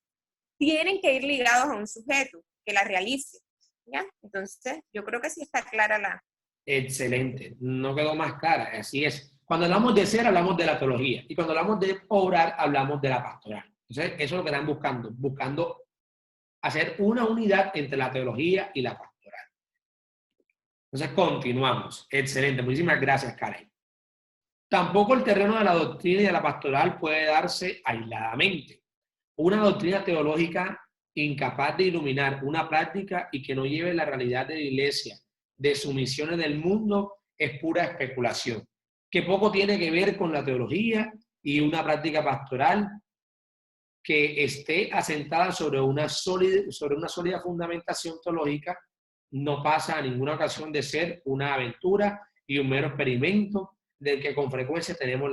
tienen que ir ligados a un sujeto que la realice. ¿Ya? Entonces, yo creo que sí está clara la...
Excelente, no quedó más clara, así es. Cuando hablamos de ser, hablamos de la teología, y cuando hablamos de obrar, hablamos de la pastoral. Entonces, eso es lo que están buscando hacer una unidad entre la teología y la pastoral. Entonces, continuamos. Excelente, muchísimas gracias, Karen. Tampoco el terreno de la doctrina y de la pastoral puede darse aisladamente. Una doctrina teológica incapaz de iluminar una práctica y que no lleve la realidad de la iglesia de su misión en el mundo es pura especulación, que poco tiene que ver con la teología y una práctica pastoral que esté asentada sobre una sólida fundamentación teológica, no pasa a ninguna ocasión de ser una aventura y un mero experimento del que con frecuencia tenemos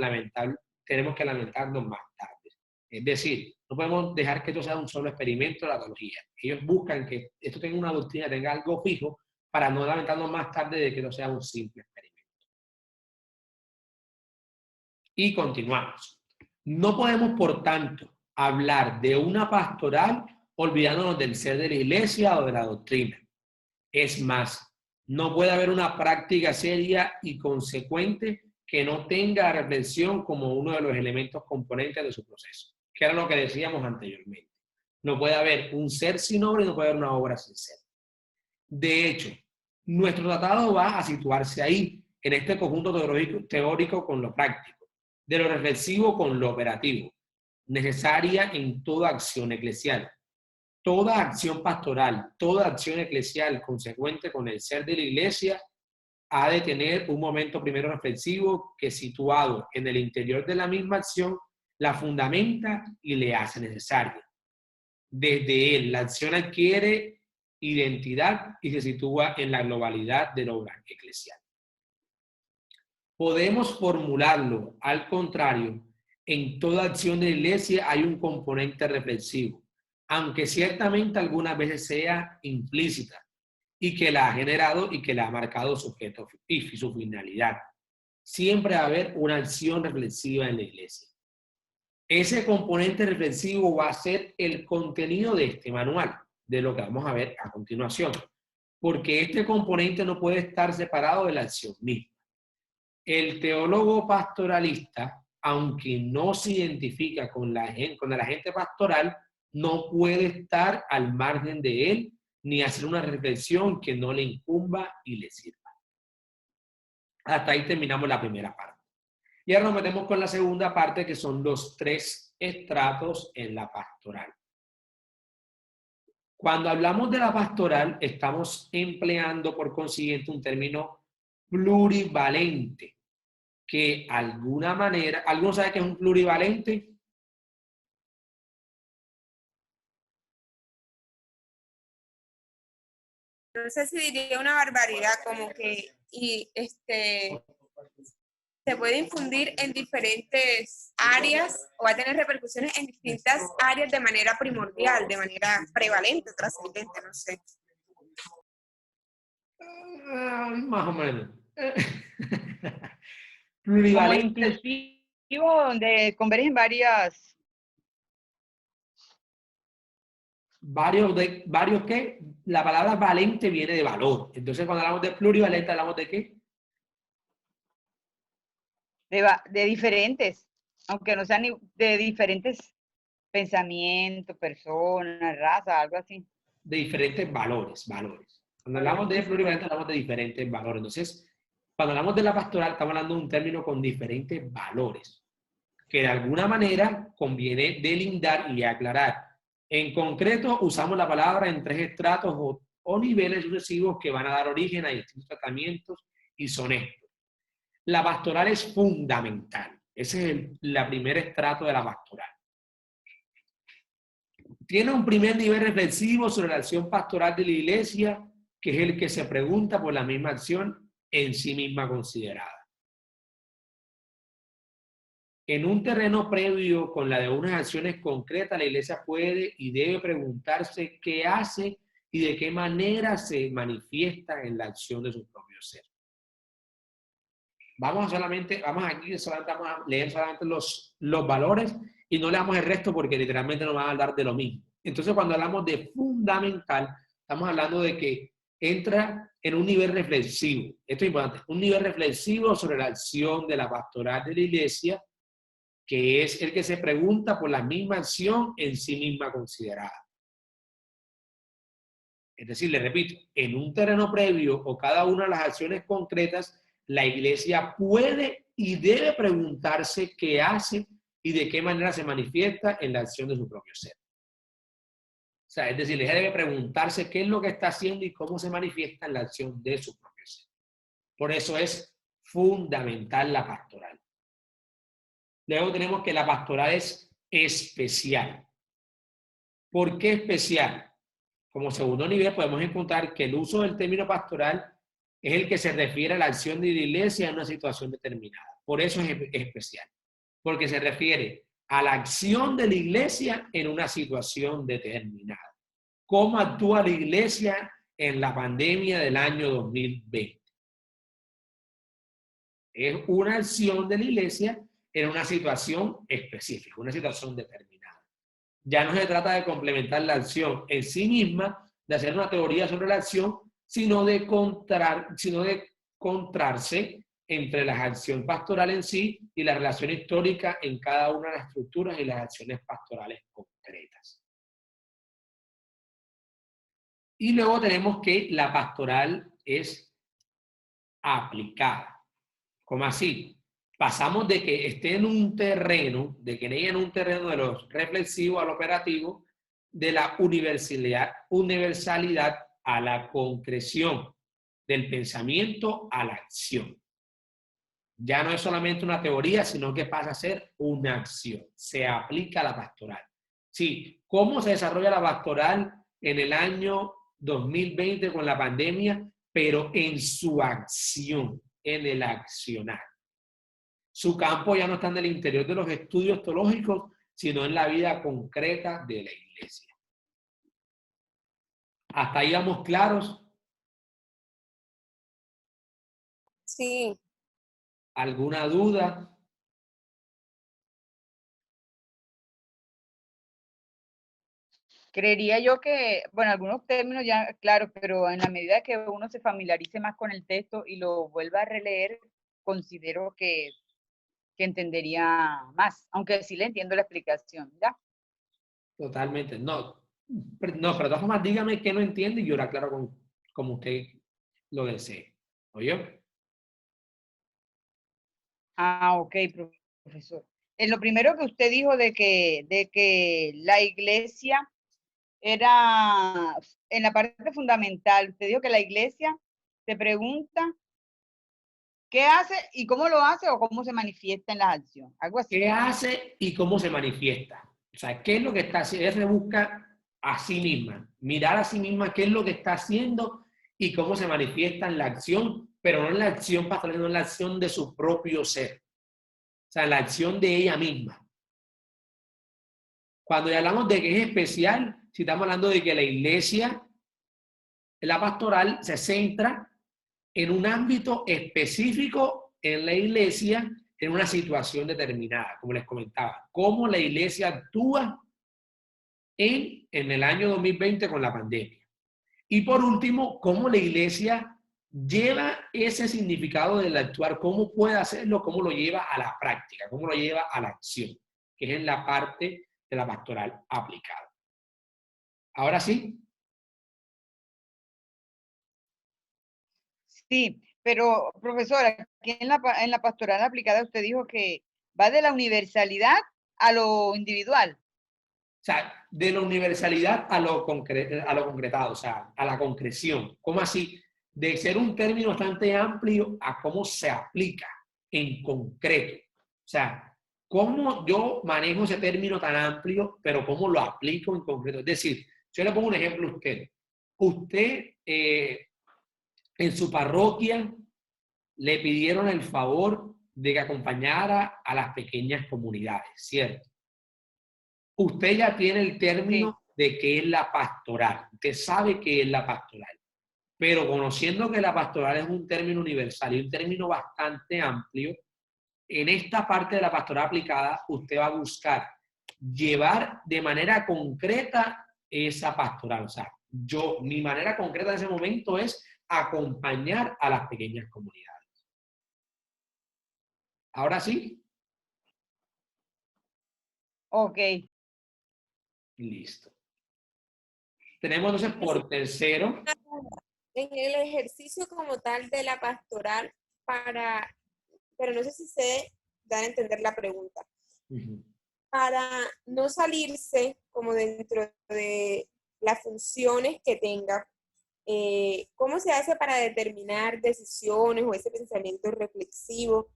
que lamentarnos más tarde. Es decir, no podemos dejar que esto sea un solo experimento de la teología. Ellos buscan que esto tenga una doctrina, tenga algo fijo, para no lamentarnos más tarde de que no sea un simple experimento. Y continuamos. No podemos, por tanto, hablar de una pastoral olvidándonos del ser de la iglesia o de la doctrina. Es más, no puede haber una práctica seria y consecuente que no tenga reflexión como uno de los elementos componentes de su proceso, que era lo que decíamos anteriormente. No puede haber un ser sin obra y no puede haber una obra sin ser. De hecho, nuestro tratado va a situarse ahí, en este conjunto teórico con lo práctico, de lo reflexivo con lo operativo, necesaria en toda acción eclesial. Toda acción pastoral, toda acción eclesial consecuente con el ser de la iglesia ha de tener un momento primero reflexivo que, situado en el interior de la misma acción, la fundamenta y le hace necesaria. Desde él, la acción adquiere identidad y se sitúa en la globalidad de la obra eclesial. Podemos formularlo, al contrario, en toda acción de la iglesia hay un componente reflexivo, aunque ciertamente algunas veces sea implícita, y que la ha generado y que la ha marcado su objeto y su finalidad. Siempre va a haber una acción reflexiva en la iglesia. Ese componente reflexivo va a ser el contenido de este manual, de lo que vamos a ver a continuación, porque este componente no puede estar separado de la acción misma. El teólogo pastoralista, aunque no se identifica con el agente pastoral, no puede estar al margen de él ni hacer una reflexión que no le incumba y le sirva. Hasta ahí terminamos la primera parte. Y ahora nos metemos con la segunda parte, que son los 3 estratos en la pastoral. Cuando hablamos de la pastoral, estamos empleando por consiguiente un término plurivalente, que alguna manera, ¿alguno sabe qué es un plurivalente?
No sé si diría una barbaridad, como que se puede infundir en diferentes áreas o va a tener repercusiones en distintas áreas de manera primordial, de manera prevalente, trascendente, no sé.
Más o menos.
Como
Plurivalente.
inclusivo, donde convergen
varios ¿qué? La palabra valente viene de valor. Entonces, cuando hablamos de plurivalente, ¿hablamos de qué?
de diferentes, aunque no sean de diferentes pensamientos, personas, razas, algo así.
De diferentes valores. Cuando hablamos de plurivalente, hablamos de diferentes valores. Entonces, cuando hablamos de la pastoral, estamos hablando de un término con diferentes valores, que de alguna manera conviene delindar y aclarar. En concreto, usamos la palabra en 3 estratos o niveles sucesivos que van a dar origen a distintos tratamientos y son estos. La pastoral es fundamental. Ese es el primer estrato de la pastoral. Tiene un primer nivel reflexivo sobre la acción pastoral de la iglesia, que es el que se pregunta por la misma acción en sí misma considerada. En un terreno previo con la de unas acciones concretas, la iglesia puede y debe preguntarse qué hace y de qué manera se manifiesta en la acción de su propio ser. Vamos a leer solamente los valores y no leamos el resto porque literalmente nos van a hablar de lo mismo. Entonces, cuando hablamos de fundamental, estamos hablando de que entra en un nivel reflexivo. Esto es importante, un nivel reflexivo sobre la acción de la pastoral de la iglesia, que es el que se pregunta por la misma acción en sí misma considerada. Es decir, le repito, en un terreno previo o cada una de las acciones concretas, la iglesia puede y debe preguntarse qué hace y de qué manera se manifiesta en la acción de su propio ser. O sea, es decir, ella debe preguntarse qué es lo que está haciendo y cómo se manifiesta en la acción de su propio ser. Por eso es fundamental la pastoral. Luego tenemos que la pastoral es especial. ¿Por qué especial? Como segundo nivel podemos encontrar que el uso del término pastoral es el que se refiere a la acción de la iglesia en una situación determinada. Por eso es especial. Porque se refiere a la acción de la iglesia en una situación determinada. ¿Cómo actúa la iglesia en la pandemia del año 2020? Es una acción de la iglesia en una situación específica, una situación determinada. Ya no se trata de complementar la acción en sí misma, de hacer una teoría sobre la acción, sino de encontrarse entre la acción pastoral en sí y la relación histórica en cada una de las estructuras y las acciones pastorales concretas. Y luego tenemos que la pastoral es aplicada. ¿Cómo así? Pasamos de que esté en un terreno, de que esté en un terreno de lo reflexivo al operativo, de la universalidad a la concreción, del pensamiento a la acción. Ya no es solamente una teoría, sino que pasa a ser una acción. Se aplica a la pastoral. Sí, ¿cómo se desarrolla la pastoral en el año 2020 con la pandemia? Pero en su acción, en el accionar. Su campo ya no está en el interior de los estudios teológicos, sino en la vida concreta de la iglesia. ¿Hasta ahí vamos claros?
Sí.
¿Alguna duda?
Creería yo que, bueno, algunos términos ya, claro, pero en la medida que uno se familiarice más con el texto y lo vuelva a releer, considero que entendería más, aunque sí le entiendo la explicación, ¿ya?
Totalmente. No, pero de todas formas, dígame que no entiende y yo lo aclaro como usted lo desee. ¿Oye?
Ah, ok, profesor. Lo primero que usted dijo de que la iglesia era, en la parte fundamental, usted dijo que la iglesia se pregunta qué hace y cómo lo hace o cómo se manifiesta en las acciones, algo así.
¿Qué hace y cómo se manifiesta? O sea, ¿qué es lo que está haciendo? Ella se busca a sí misma, mirar a sí misma qué es lo que está haciendo y cómo se manifiesta en la acción, pero no en la acción pastoral, sino en la acción de su propio ser. O sea, en la acción de ella misma. Cuando ya hablamos de que es especial, si estamos hablando de que la iglesia, la pastoral, se centra en un ámbito específico en la iglesia, en una situación determinada, como les comentaba. Cómo la iglesia actúa en el año 2020 con la pandemia. Y por último, cómo la iglesia lleva ese significado del actuar, cómo puede hacerlo, cómo lo lleva a la práctica, cómo lo lleva a la acción, que es en la parte de la pastoral aplicada. Ahora sí.
Sí, pero profesora, aquí en la pastoral aplicada usted dijo que va de la universalidad a lo individual.
O sea, de la universalidad a lo concretado, o sea, a la concreción. ¿Cómo así? De ser un término bastante amplio a cómo se aplica en concreto. O sea, cómo yo manejo ese término tan amplio, pero cómo lo aplico en concreto. Es decir, yo le pongo un ejemplo a usted. Usted en su parroquia le pidieron el favor de que acompañara a las pequeñas comunidades, ¿cierto? Usted ya tiene el término de qué es la pastoral. Usted sabe qué es la pastoral. Pero conociendo que la pastoral es un término universal y un término bastante amplio, en esta parte de la pastoral aplicada, usted va a buscar llevar de manera concreta esa pastoral. O sea, mi manera concreta en ese momento es acompañar a las pequeñas comunidades. ¿Ahora sí?
Ok.
Listo. Tenemos entonces por tercero.
En el ejercicio como tal de la pastoral, pero no sé si se da a entender la pregunta. Para no salirse como dentro de las funciones que tenga, ¿cómo se hace para determinar decisiones o ese pensamiento reflexivo?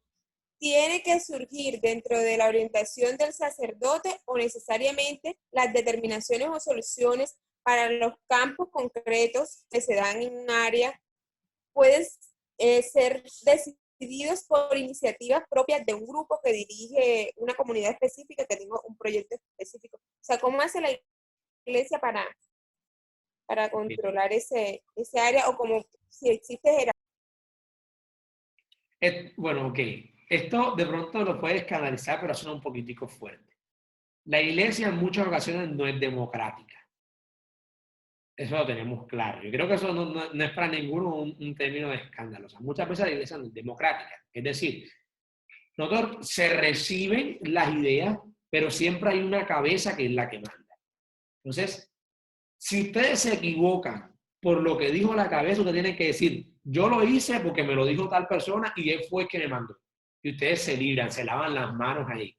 ¿Tiene que surgir dentro de la orientación del sacerdote o necesariamente las determinaciones o soluciones para los campos concretos que se dan en un área pueden ser decididos por iniciativas propias de un grupo que dirige una comunidad específica, que tenga un proyecto específico? O sea, ¿cómo hace la iglesia para controlar ese área, o como si existe jerarquía?
Bueno, ok. Esto de pronto lo puedes canalizar, pero suena un poquitico fuerte. La iglesia en muchas ocasiones no es democrática. Eso lo tenemos claro. Yo creo que eso no es para ninguno un término de escándalo. O sea, muchas veces la iglesia no es democrática. Es decir, nosotros se reciben las ideas, pero siempre hay una cabeza que es la que manda. Entonces, si ustedes se equivocan por lo que dijo la cabeza, ustedes tienen que decir, yo lo hice porque me lo dijo tal persona y él fue el que me mandó. Y ustedes se libran, se lavan las manos ahí.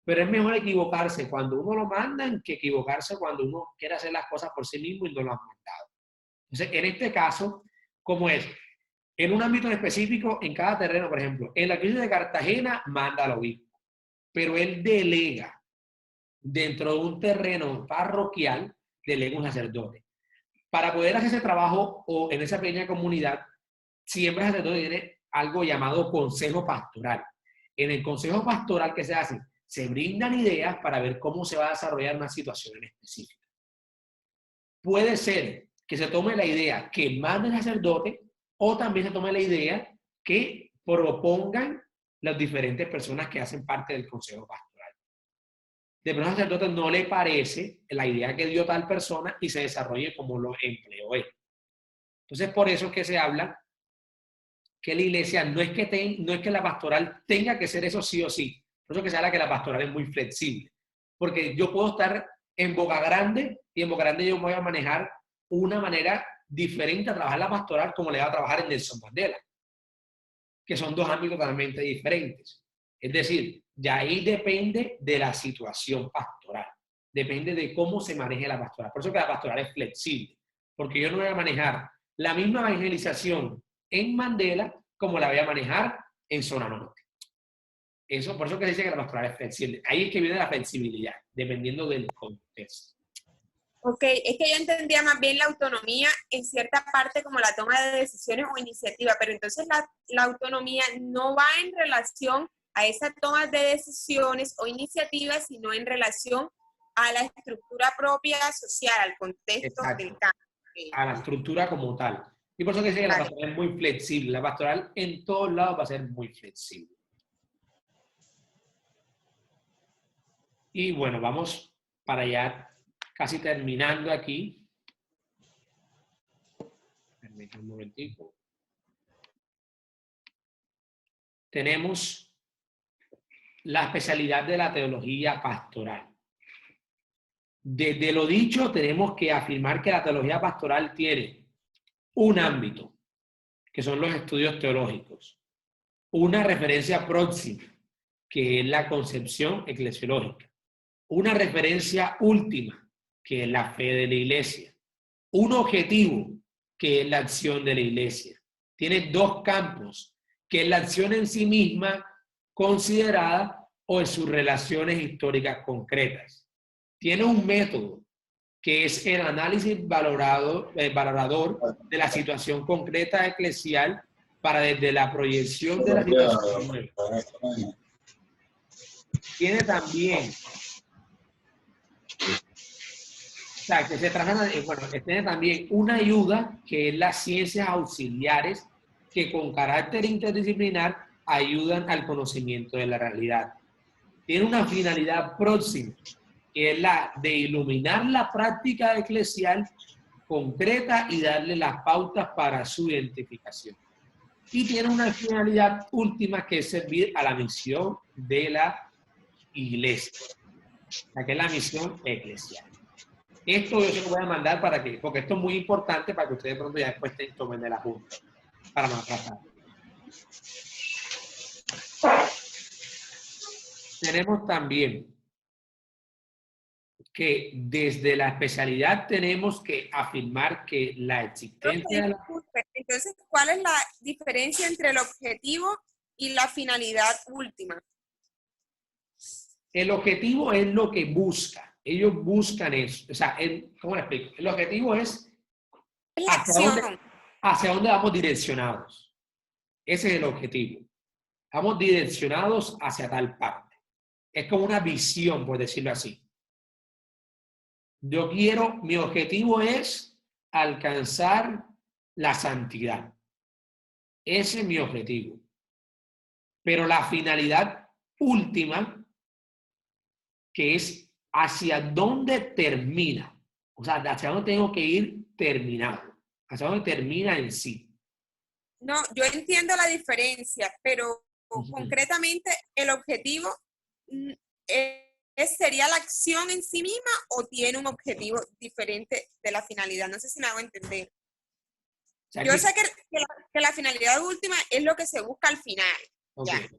Pero es mejor equivocarse cuando uno lo mandan que equivocarse cuando uno quiere hacer las cosas por sí mismo y no lo han mandado. Entonces, en este caso, ¿cómo es? En un ámbito específico, en cada terreno, por ejemplo, en la crisis de Cartagena, manda al obispo. Pero él delega dentro de un terreno parroquial, delega un sacerdote. Para poder hacer ese trabajo o en esa pequeña comunidad, siempre el sacerdote tiene algo llamado consejo pastoral. En el consejo pastoral, ¿qué se hace? Se brindan ideas para ver cómo se va a desarrollar una situación en específica. Puede ser que se tome la idea que mande el sacerdote, o también se tome la idea que propongan las diferentes personas que hacen parte del consejo pastoral. De pronto al sacerdote no le parece la idea que dio tal persona y se desarrolle como lo empleó él. Entonces, por eso es que se habla que la iglesia no es que la pastoral tenga que ser eso sí o sí. Por eso que se habla que la pastoral es muy flexible. Porque yo puedo estar en Boca Grande y en Boca Grande yo voy a manejar una manera diferente a trabajar la pastoral como le va a trabajar en Nelson Mandela. Que son dos ámbitos totalmente diferentes. Es decir, ya ahí depende de la situación pastoral. Depende de cómo se maneje la pastoral. Por eso que la pastoral es flexible. Porque yo no voy a manejar la misma evangelización en Mandela como la voy a manejar en Zona Norte. Eso, por eso que se dice que la pastoral es flexible. Ahí es que viene la flexibilidad, dependiendo del contexto.
Ok, es que yo entendía más bien la autonomía en cierta parte como la toma de decisiones o iniciativa, pero entonces la autonomía no va en relación a esa toma de decisiones o iniciativas, sino en relación a la estructura propia social, al contexto del campo.
A la estructura como tal. Y por eso que dice que la pastoral es muy flexible. La pastoral en todos lados va a ser muy flexible. Y bueno, vamos para allá, casi terminando aquí. Permítanme un momentico. Tenemos la especialidad de la teología pastoral. Desde lo dicho, tenemos que afirmar que la teología pastoral tiene un ámbito, que son los estudios teológicos, una referencia próxima, que es la concepción eclesiológica, una referencia última, que es la fe de la iglesia, un objetivo, que es la acción de la iglesia. Tiene dos campos, que es la acción en sí misma considerada o en sus relaciones históricas concretas. Tiene un método, que es el análisis valorador de la situación concreta eclesial para desde la proyección de la situación. Tiene también, o sea, que se trabaja, bueno, tiene también una ayuda que es las ciencias auxiliares que con carácter interdisciplinar ayudan al conocimiento de la realidad. Tiene una finalidad próxima, que es la de iluminar la práctica eclesial concreta y darle las pautas para su identificación. Y tiene una finalidad última que es servir a la misión de la iglesia, la que es la misión eclesial. Esto yo se lo voy a mandar para que, porque esto es muy importante para que ustedes de pronto ya después tomen de la junta, para no atrasar. Tenemos también que desde la especialidad tenemos que afirmar que la existencia de la...
Entonces, ¿cuál es la diferencia entre el objetivo y la finalidad última?
El objetivo es lo que busca. Ellos buscan eso. O sea, ¿cómo le explico? El objetivo es
La acción.
hacia dónde vamos direccionados. Ese es el objetivo. Vamos direccionados hacia tal parte. Es como una visión, por decirlo así. Mi objetivo es alcanzar la santidad. Ese es mi objetivo. Pero la finalidad última, que es hacia dónde termina, o sea, hacia dónde tengo que ir terminado, hacia dónde termina en sí.
No, yo entiendo la diferencia, pero concretamente el objetivo ¿sería la acción en sí misma o tiene un objetivo diferente de la finalidad? No sé si me hago entender. O sea, yo sé que la finalidad última es lo que se busca al final. Okay. Ya.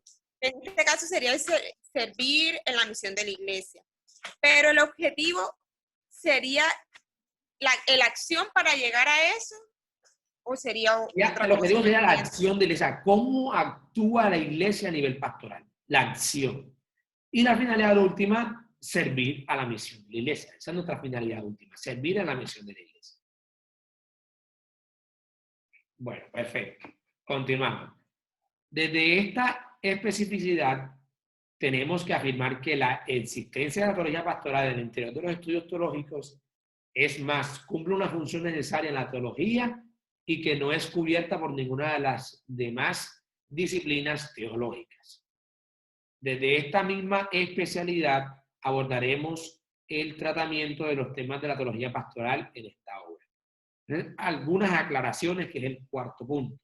En este caso sería el servir en la misión de la iglesia. Pero el objetivo sería la acción para llegar a eso, o sería otra
el objetivo sería la acción de la iglesia. ¿Cómo actúa la iglesia a nivel pastoral? La acción. Y la finalidad última, servir a la misión de la iglesia. Esa es nuestra finalidad última, servir a la misión de la iglesia. Bueno, perfecto. Continuamos. Desde esta especificidad, tenemos que afirmar que la existencia de la teología pastoral en el interior de los estudios teológicos es más, cumple una función necesaria en la teología y que no es cubierta por ninguna de las demás disciplinas teológicas. Desde esta misma especialidad abordaremos el tratamiento de los temas de la teología pastoral en esta obra. Algunas aclaraciones, que es el cuarto punto.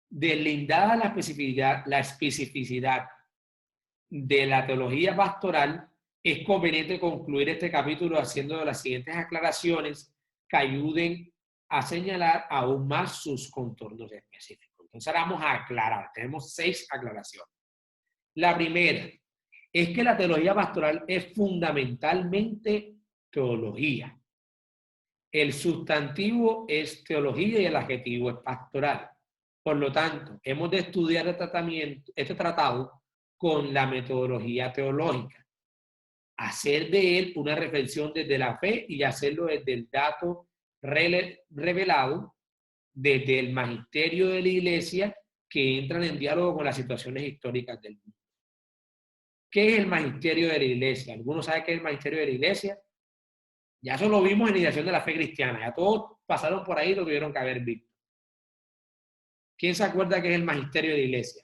Deslindada la especificidad de la teología pastoral, es conveniente concluir este capítulo haciendo las siguientes aclaraciones que ayuden a señalar aún más sus contornos específicos. Entonces ahora vamos a aclarar. Tenemos 6 aclaraciones. La primera es que la teología pastoral es fundamentalmente teología. El sustantivo es teología y el adjetivo es pastoral. Por lo tanto, hemos de estudiar este tratado con la metodología teológica. Hacer de él una reflexión desde la fe y hacerlo desde el dato revelado, desde el magisterio de la iglesia, que entran en diálogo con las situaciones históricas del mundo. ¿Qué es el magisterio de la iglesia? ¿Alguno sabe qué es el magisterio de la iglesia? Ya eso lo vimos en Iniciación de la Fe Cristiana. Ya todos pasaron por ahí y lo tuvieron que haber visto. ¿Quién se acuerda qué es el magisterio de la iglesia?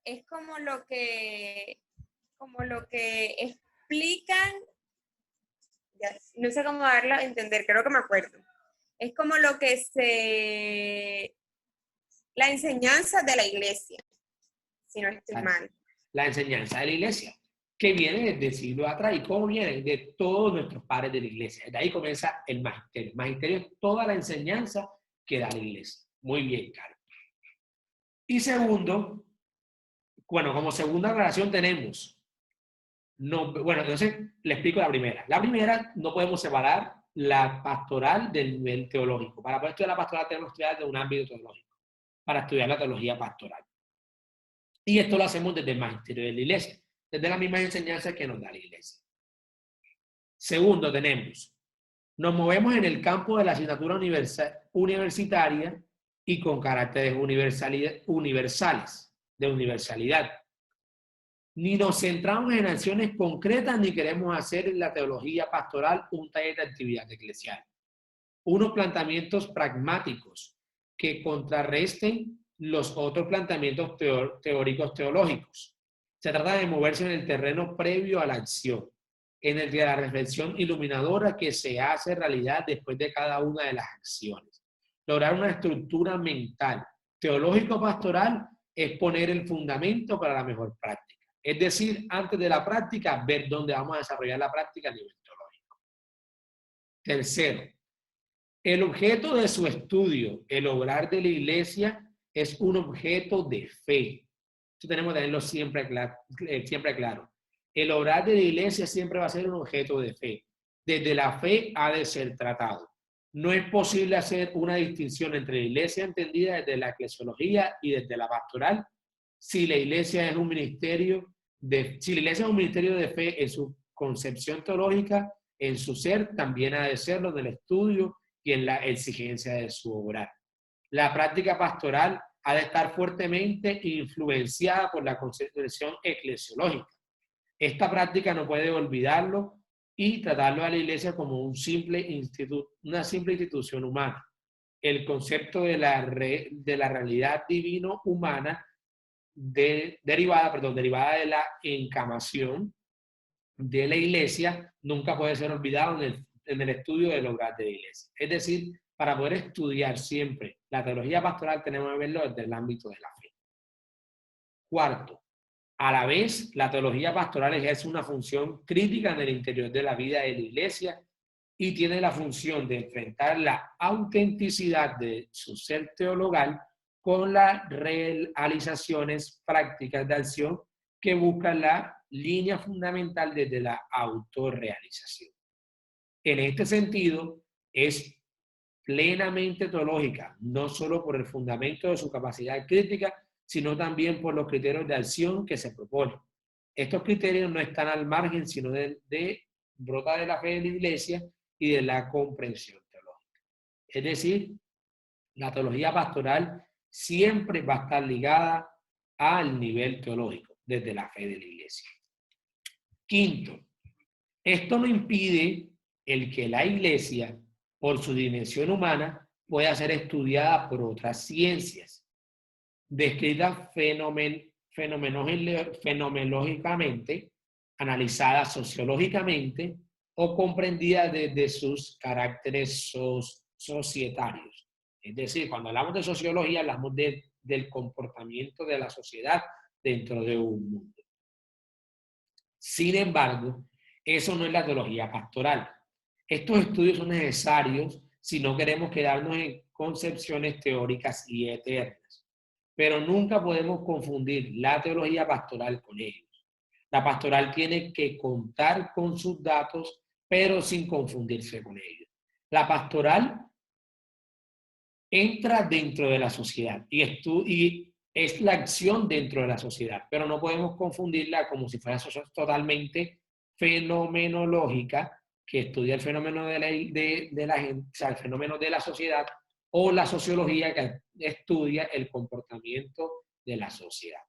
Es como lo que explican, ya, no sé cómo darlo a entender, creo que me acuerdo. Es como lo que la enseñanza de la iglesia, si no estoy mal.
La enseñanza de la iglesia, que viene desde siglos atrás. ¿Y cómo viene? De todos nuestros padres de la iglesia. De ahí comienza el magisterio. El magisterio es toda la enseñanza que da la iglesia. Muy bien, Carlos. Y segundo, bueno, como segunda aclaración tenemos, bueno, entonces le explico la primera. La primera, no podemos separar la pastoral del nivel teológico. Para poder estudiar la pastoral tenemos que estudiar de un ámbito teológico, para estudiar la teología pastoral. Y esto lo hacemos desde el magisterio de la iglesia, desde las mismas enseñanzas que nos da la iglesia. Segundo, nos movemos en el campo de la asignatura universitaria y con caracteres universales, de universalidad. Ni nos centramos en acciones concretas ni queremos hacer en la teología pastoral un taller de actividad eclesial. Unos planteamientos pragmáticos que contrarresten los otros planteamientos teóricos teológicos. Se trata de moverse en el terreno previo a la acción, en el de la reflexión iluminadora que se hace realidad después de cada una de las acciones. Lograr una estructura mental teológico-pastoral es poner el fundamento para la mejor práctica. Es decir, antes de la práctica, ver dónde vamos a desarrollar la práctica a nivel teológico. Tercero, el objeto de su estudio, el obrar de la iglesia, es un objeto de fe. Esto tenemos que tenerlo siempre claro. El obrar de la iglesia siempre va a ser un objeto de fe. Desde la fe ha de ser tratado. No es posible hacer una distinción entre la iglesia entendida desde la eclesiología y desde la pastoral si la iglesia es un ministerio de fe en su concepción teológica, en su ser, también ha de serlo en el estudio y en la exigencia de su obrar. La práctica pastoral ha de estar fuertemente influenciada por la concepción eclesiológica. Esta práctica no puede olvidarlo y tratarlo a la iglesia como una simple institución humana. El concepto de la realidad divino-humana derivada de la encarnación de la iglesia nunca puede ser olvidado en el estudio del obrar de la iglesia. Es decir, para poder estudiar siempre la teología pastoral tenemos que verlo desde el ámbito de la fe. Cuarto, a la vez, la teología pastoral ejerce una función crítica en el interior de la vida de la iglesia y tiene la función de enfrentar la autenticidad de su ser teologal con las realizaciones prácticas de acción que buscan la línea fundamental desde la autorrealización. En este sentido, es plenamente teológica, no solo por el fundamento de su capacidad crítica, sino también por los criterios de acción que se proponen. Estos criterios no están al margen, sino brota de la fe de la iglesia y de la comprensión teológica. Es decir, la teología pastoral siempre va a estar ligada al nivel teológico, desde la fe de la iglesia. Quinto, esto no impide el que la iglesia, por su dimensión humana, pueda ser estudiada por otras ciencias, descritas fenomenológicamente, analizadas sociológicamente o comprendidas desde sus caracteres societarios. Es decir, cuando hablamos de sociología, hablamos del comportamiento de la sociedad dentro de un mundo. Sin embargo, eso no es la teología pastoral. Estos estudios son necesarios si no queremos quedarnos en concepciones teóricas y eternas. Pero nunca podemos confundir la teología pastoral con ellos. La pastoral tiene que contar con sus datos, pero sin confundirse con ellos. La pastoral entra dentro de la sociedad y es la acción dentro de la sociedad, pero no podemos confundirla como si fuera totalmente fenomenológica, que estudia el fenómeno de la gente, o sea, el fenómeno de la sociedad, o la sociología, que estudia el comportamiento de la sociedad.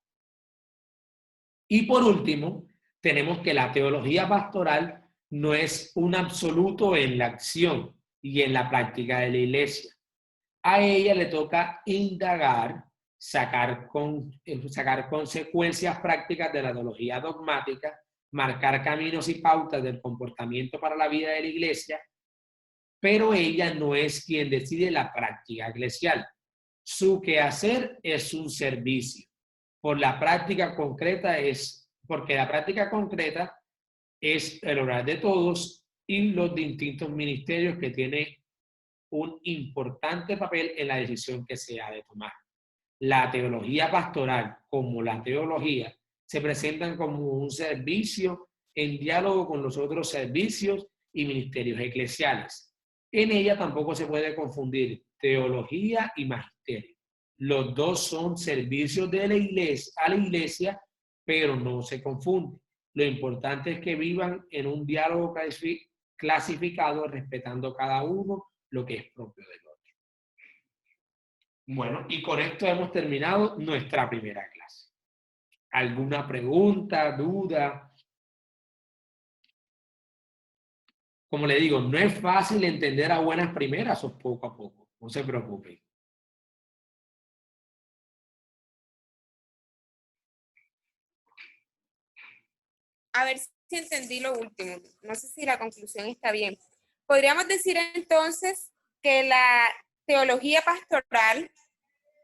Y por último, tenemos que la teología pastoral no es un absoluto en la acción y en la práctica de la iglesia. A ella le toca indagar, sacar consecuencias prácticas de la teología dogmática, marcar caminos y pautas del comportamiento para la vida de la iglesia, pero ella no es quien decide la práctica eclesial. Su quehacer es un servicio. Porque la práctica concreta es el obrar de todos y los distintos ministerios que tienen un importante papel en la decisión que se ha de tomar. La teología pastoral, como la teología, se presentan como un servicio en diálogo con los otros servicios y ministerios eclesiales. En ella tampoco se puede confundir teología y magisterio. Los dos son servicios de la iglesia, a la iglesia, pero no se confunden. Lo importante es que vivan en un diálogo clasificados respetando cada uno lo que es propio del otro. Bueno, y con esto hemos terminado nuestra primera clase. ¿Alguna pregunta, duda? Como le digo, no es fácil entender a buenas primeras o poco a poco. No se preocupen.
A ver si entendí lo último. No sé si la conclusión está bien. Podríamos decir entonces que la teología pastoral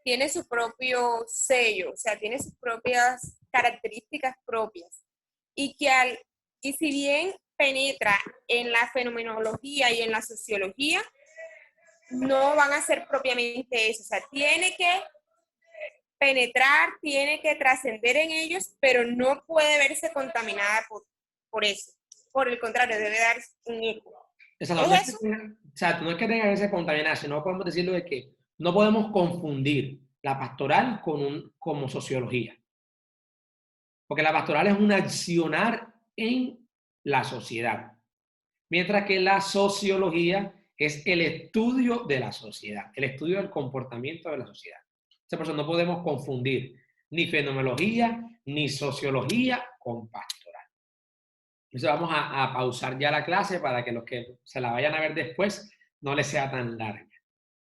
tiene su propio sello, o sea, tiene sus propias características propias. Y si bien penetra en la fenomenología y en la sociología, no van a ser propiamente eso. O sea, tiene que penetrar, tiene que trascender en ellos, pero no puede verse contaminada por eso. Por el contrario, debe dar un eco.
Exacto, no es que tenga que ser contaminada, sino podemos decirlo de que no podemos confundir la pastoral como sociología. Porque la pastoral es un accionar en la sociedad, mientras que la sociología es el estudio de la sociedad, el estudio del comportamiento de la sociedad. Por eso no podemos confundir ni fenomenología ni sociología con pastoral. Entonces vamos a pausar ya la clase para que los que se la vayan a ver después no les sea tan larga.